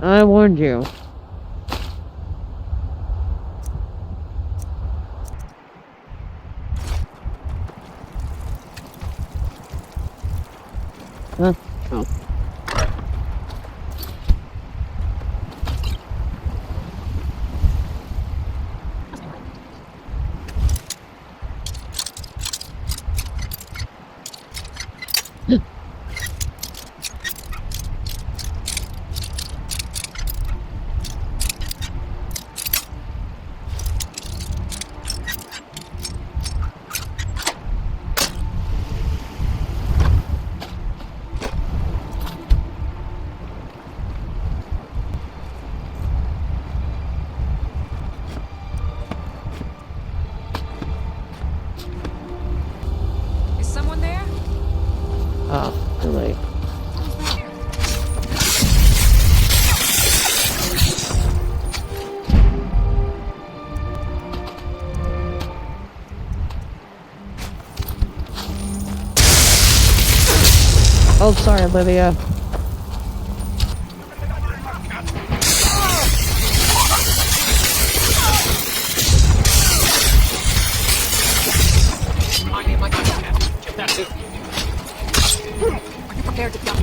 Speaker 9: Alright.
Speaker 1: I warned you. Huh? Oh.
Speaker 9: Is someone there?
Speaker 1: Ah, too late. Oh, sorry, Olivia.
Speaker 9: Are you prepared to die?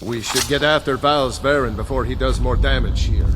Speaker 6: We should get after Val's Varen before he does more damage here.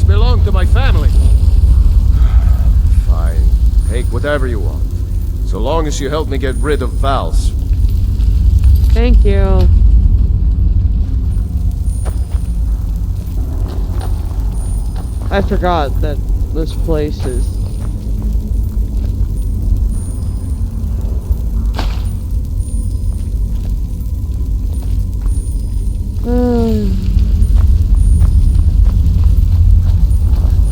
Speaker 6: Belong to my family. Fine. Take whatever you want. So long as you help me get rid of Val's.
Speaker 1: Thank you. I forgot that this place is...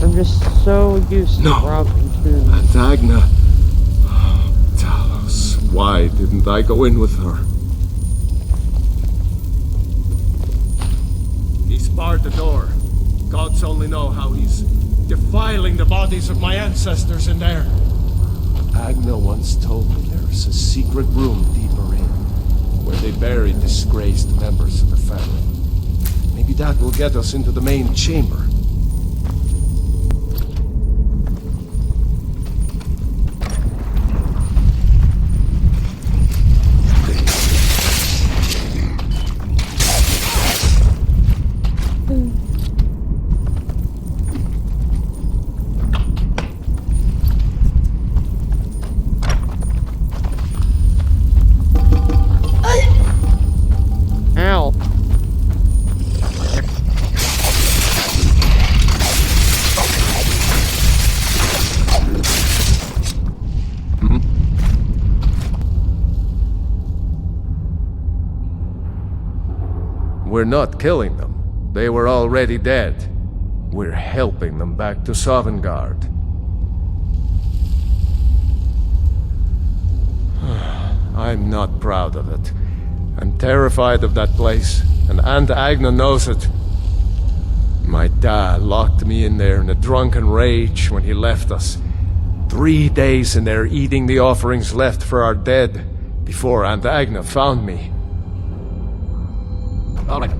Speaker 1: I'm just so used to robbing food.
Speaker 6: And Agna. Talos. Why didn't I go in with her? He's barred the door. Gods only know how he's defiling the bodies of my ancestors in there. Agna once told me there's a secret room deeper in, where they bury disgraced members of the family. Maybe that will get us into the main chamber.
Speaker 1: Ow.
Speaker 6: We're not killing them. They were already dead. We're helping them back to Sovngarde. I'm not proud of it. I'm terrified of that place, and Aunt Agna knows it. My dad locked me in there in a drunken rage when he left us. 3 days in there eating the offerings left for our dead, before Aunt Agna found me. All right.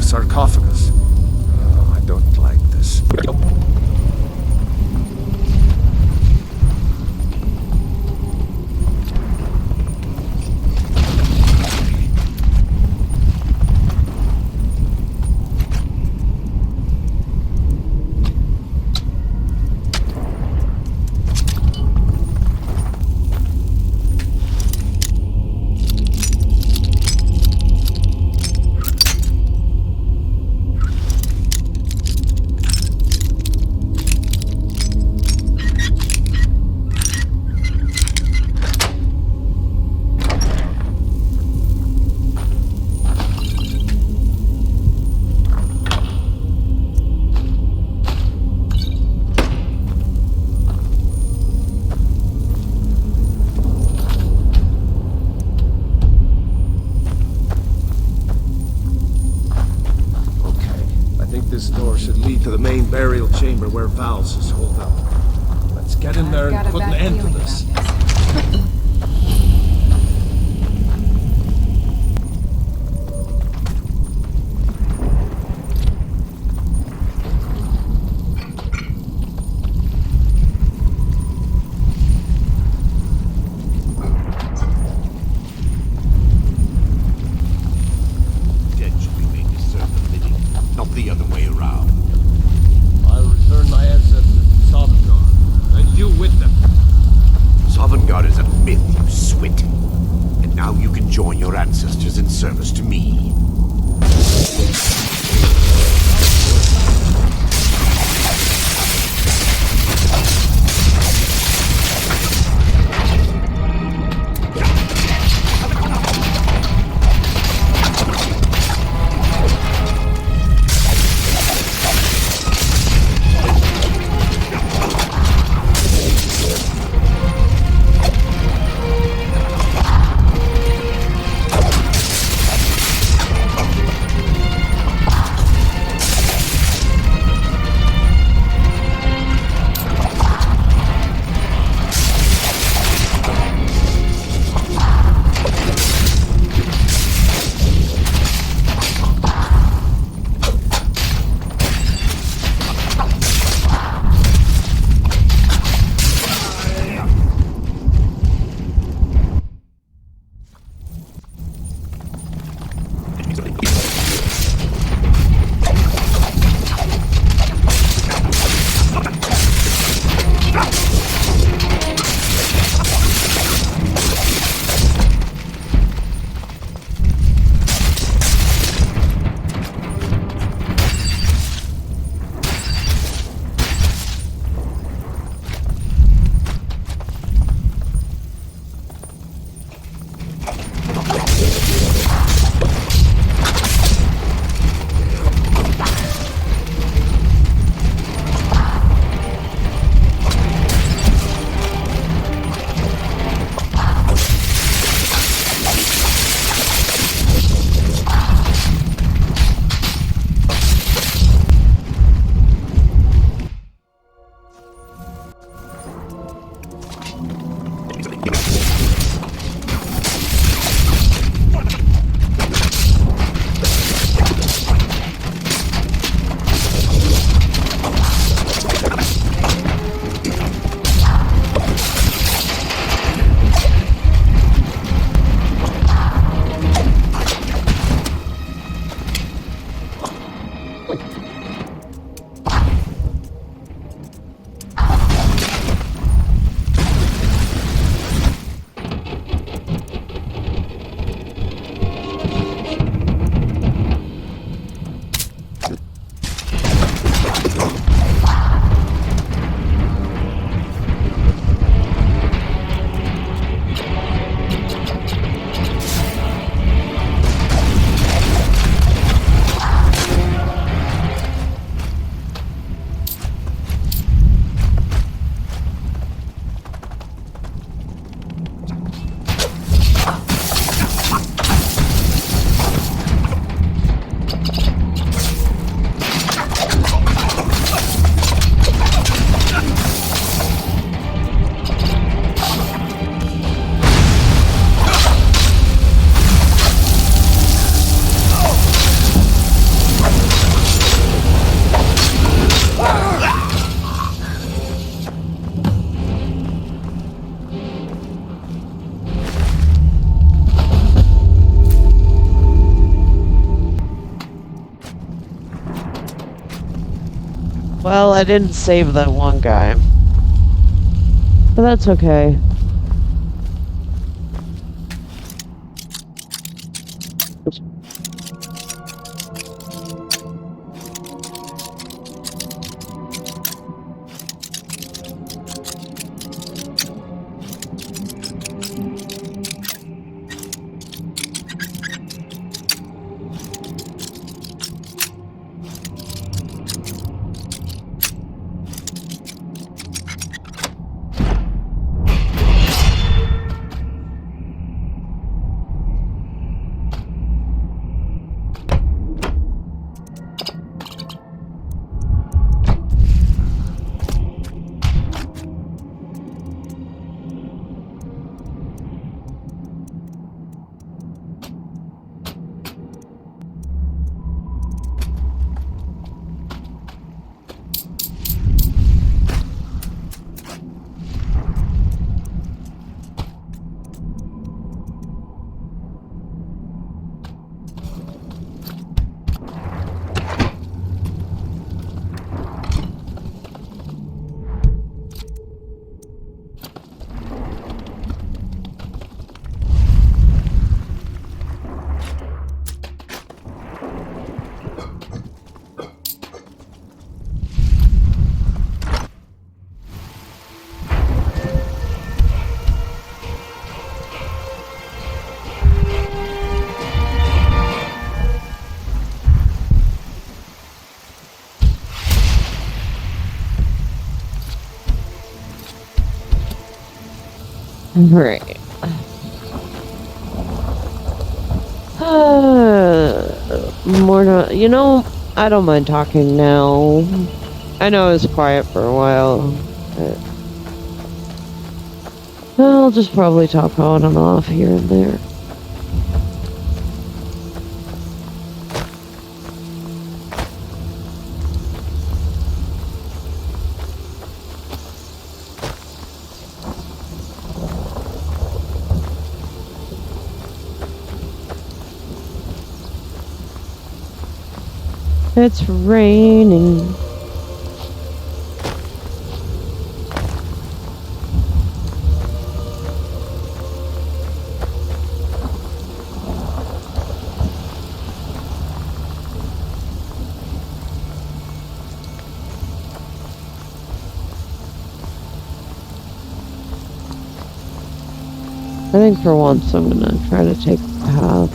Speaker 6: Sarcophagus. Oh, I don't like this. This door should lead to the main burial chamber where Val's is holed up. Let's get in there and put an end to this.
Speaker 8: Join your ancestors in service to me.
Speaker 1: Well, I didn't save that one guy. But that's okay. Right. More you know, I don't mind talking now. I know I was quiet for a while. But I'll just probably talk on and off here and there. It's raining. I think for once I'm gonna try to take the path.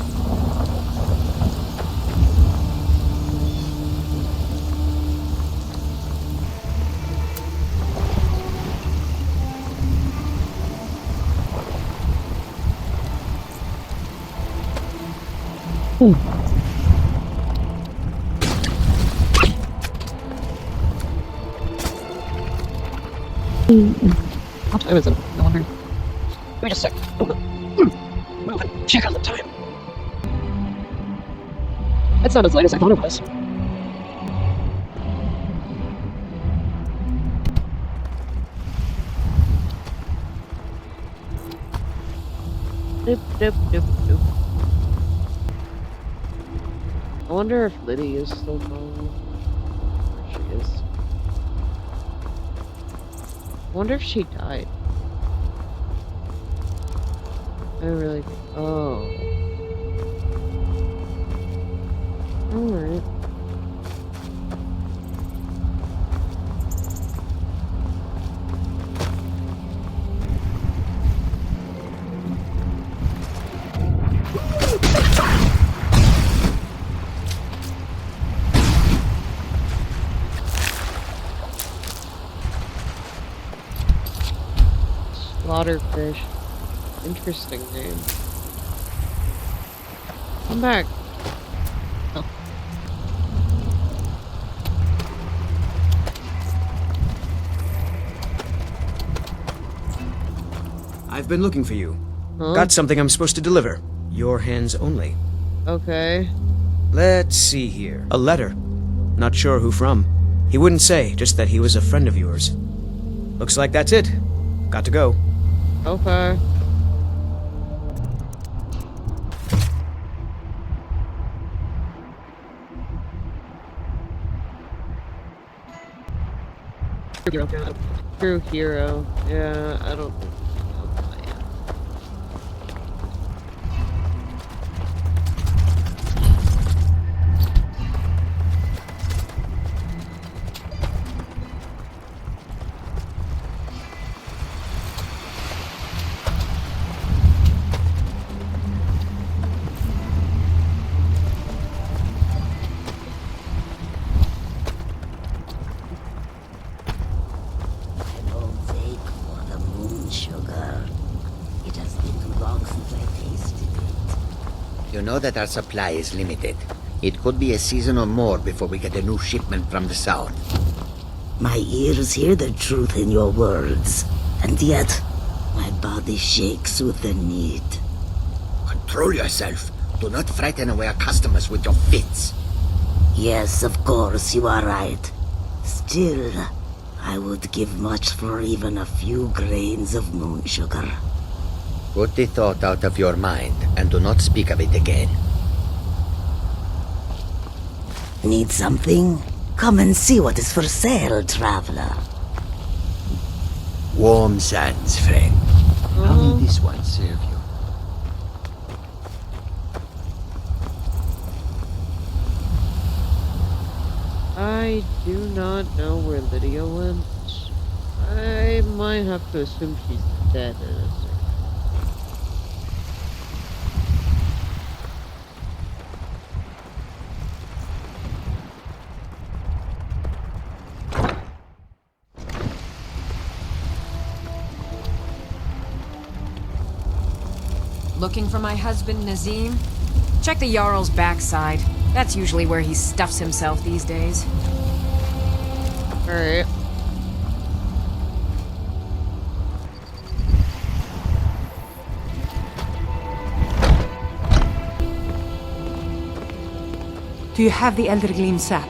Speaker 1: What time is it? I wonder. Give me just a sec. Move it. Check out the time. It's not as late as I thought it was. Doop, doop, doop, doop. I wonder if Liddy is still gone. There she is. I wonder if she died. I really... Oh. Alright. Slaughterfish. Interesting name. Come back. Oh.
Speaker 10: I've been looking for you.
Speaker 1: Huh?
Speaker 10: Got something I'm supposed to deliver. Your hands only.
Speaker 1: Okay.
Speaker 10: Let's see here. A letter. Not sure who from. He wouldn't say, just that he was a friend of yours. Looks like that's it. Got to go.
Speaker 1: Okay. True hero. Yeah, I don't think I am.
Speaker 4: I won't take for the moon sugar. It has been too long since I tasted it.
Speaker 11: You know that our supply is limited. It could be a season or more before we get a new shipment from the south.
Speaker 4: My ears hear the truth in your words, and yet my body shakes with the need.
Speaker 11: Control yourself. Do not frighten away our customers with your fits.
Speaker 4: Yes, of course, you are right. Still, I would give much for even a few grains of moon sugar.
Speaker 11: Put the thought out of your mind and do not speak of it again.
Speaker 4: Need something? Come and see what is for sale, traveler.
Speaker 11: Warm sands, friend. How may this one serve you?
Speaker 1: I do not know where Lydia went. I might have to assume she's dead in a second.
Speaker 9: Looking for my husband, Nazim? Check the Jarl's backside. That's usually where he stuffs himself these days.
Speaker 1: Alright.
Speaker 7: Do you have the Elder Gleam sap?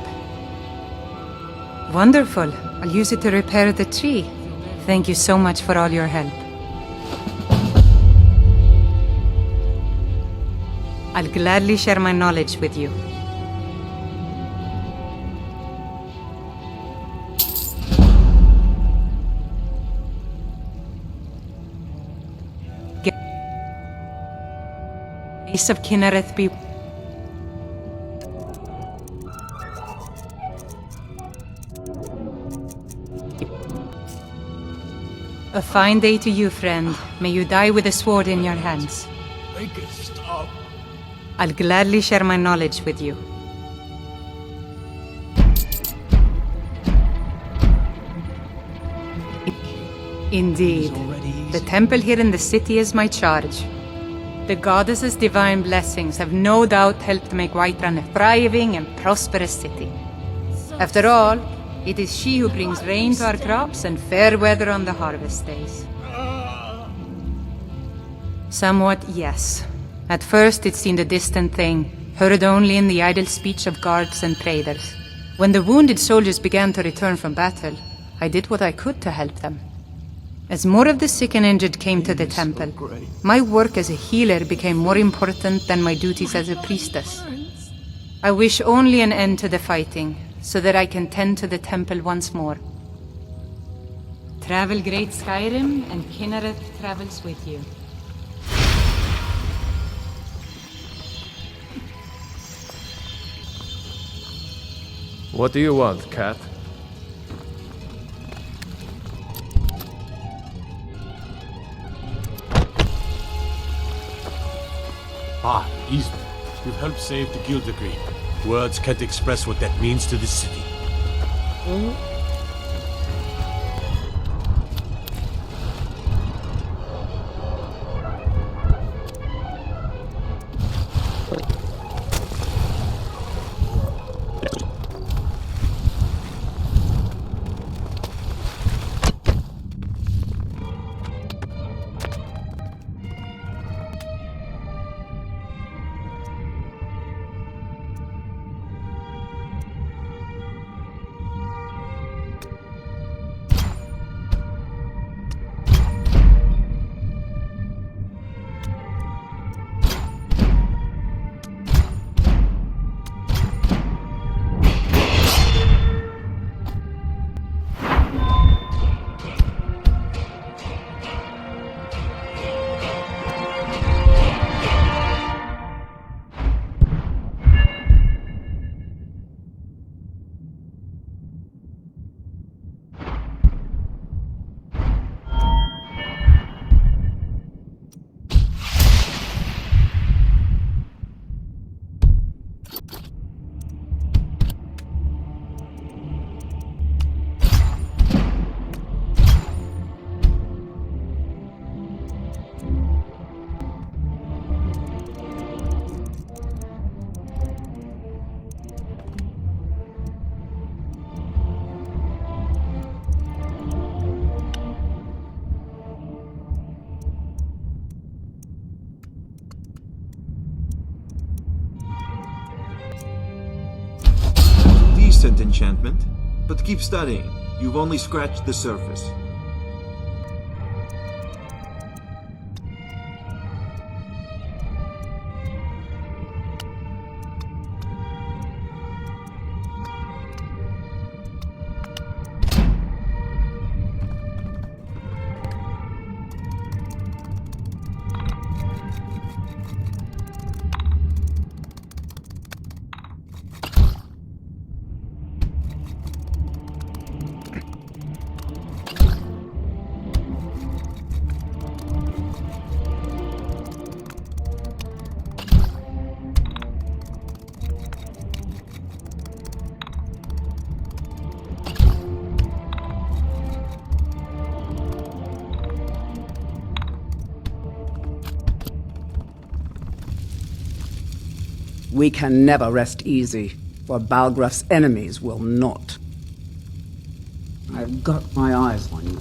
Speaker 7: Wonderful. I'll use it to repair the tree. Thank you so much for all your help. I'll gladly share my knowledge with you. Grace of Kinnereth be... A fine day to you, friend. May you die with a sword in your hands.
Speaker 5: Make it stop.
Speaker 7: I'll gladly share my knowledge with you. Indeed. The temple here in the city is my charge. The goddess's divine blessings have no doubt helped make Whiterun a thriving and prosperous city. After all, it is she who brings rain to our crops and fair weather on the harvest days. Somewhat, yes. At first it seemed a distant thing, heard only in the idle speech of guards and traders. When the wounded soldiers began to return from battle, I did what I could to help them. As more of the sick and injured came to the temple, my work as a healer became more important than my duties as a priestess. I wish only an end to the fighting, so that I can tend to the temple once more. Travel great Skyrim, and Kinnereth travels with you.
Speaker 6: What do you want, cat?
Speaker 5: Ah, Eastman. You've helped save the Gildergreen. Words can't express what that means to the city.
Speaker 12: decent enchantment. But keep studying. You've only scratched the surface.
Speaker 13: We can never rest easy, for Balgraf's enemies will not. I've got my eyes on you.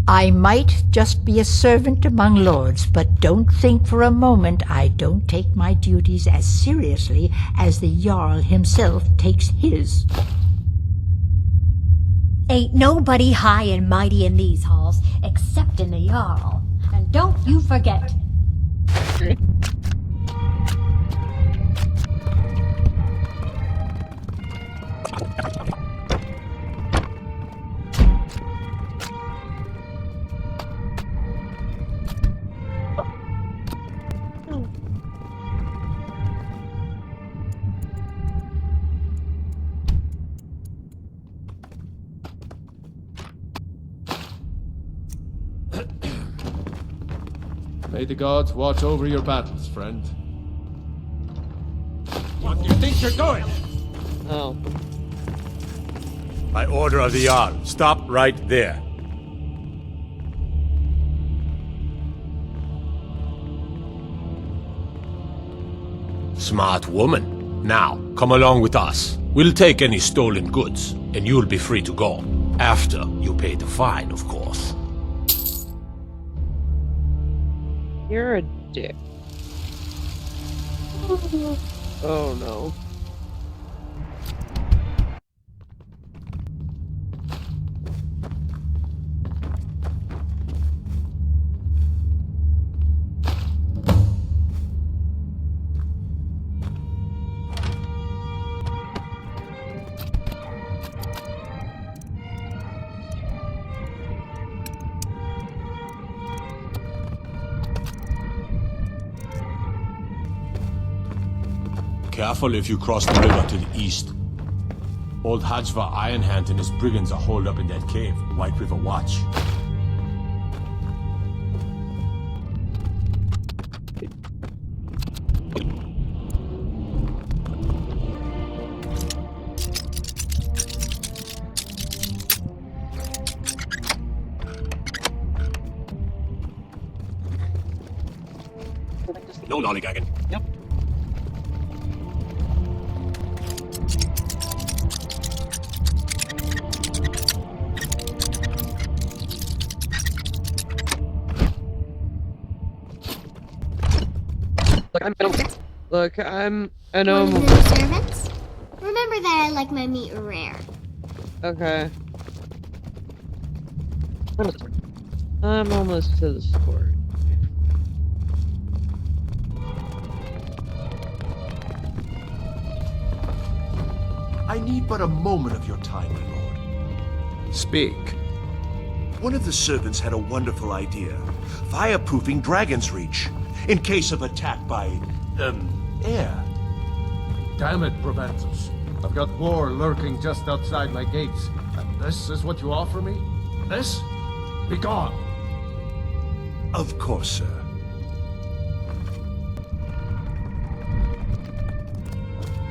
Speaker 14: I might just be a servant among lords, but don't think for a moment I don't take my duties as seriously as the Jarl himself takes his.
Speaker 15: Ain't nobody high and mighty in these halls, except in the Jarl. And don't you forget.
Speaker 6: May the gods watch over your battles, friend. What do you think you're doing?
Speaker 1: Oh.
Speaker 5: By order of the Jarl, stop right there. Smart woman. Now, come along with us. We'll take any stolen goods, and you'll be free to go. After you pay the fine, of course.
Speaker 1: You're a dick. Oh no.
Speaker 5: Careful if you cross the river to the east. Old Hajva Ironhand and his brigands are holed up in that cave, White River Watch. No lollygagging.
Speaker 10: Yep.
Speaker 1: Look, I'm an
Speaker 16: One of
Speaker 1: normal.
Speaker 16: the servants? Remember that I like my meat rare.
Speaker 1: Okay. I'm almost to the sport.
Speaker 17: I need but a moment of your time, my lord.
Speaker 6: Speak.
Speaker 17: One of the servants had a wonderful idea. Fireproofing Dragon's Reach. In case of attack by, air.
Speaker 6: Damn it, Proventus. I've got war lurking just outside my gates. And this is what you offer me? This? Be gone.
Speaker 17: Of course, sir.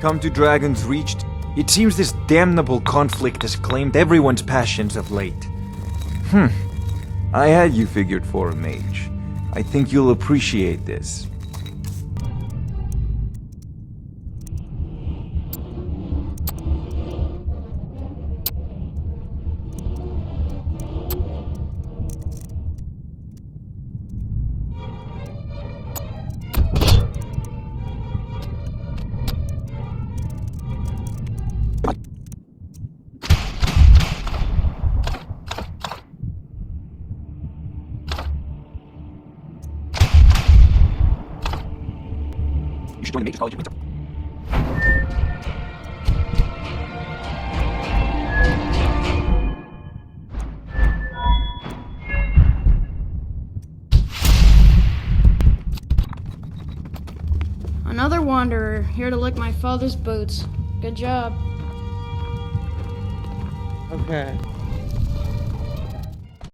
Speaker 18: Come to Dragon's Reach. It seems this damnable conflict has claimed everyone's passions of late. I had you figured for a mage. I think you'll appreciate this.
Speaker 3: You should join the Mages College of Windsor.
Speaker 19: Another wanderer, here to lick my father's boots. Good job.
Speaker 1: Okay.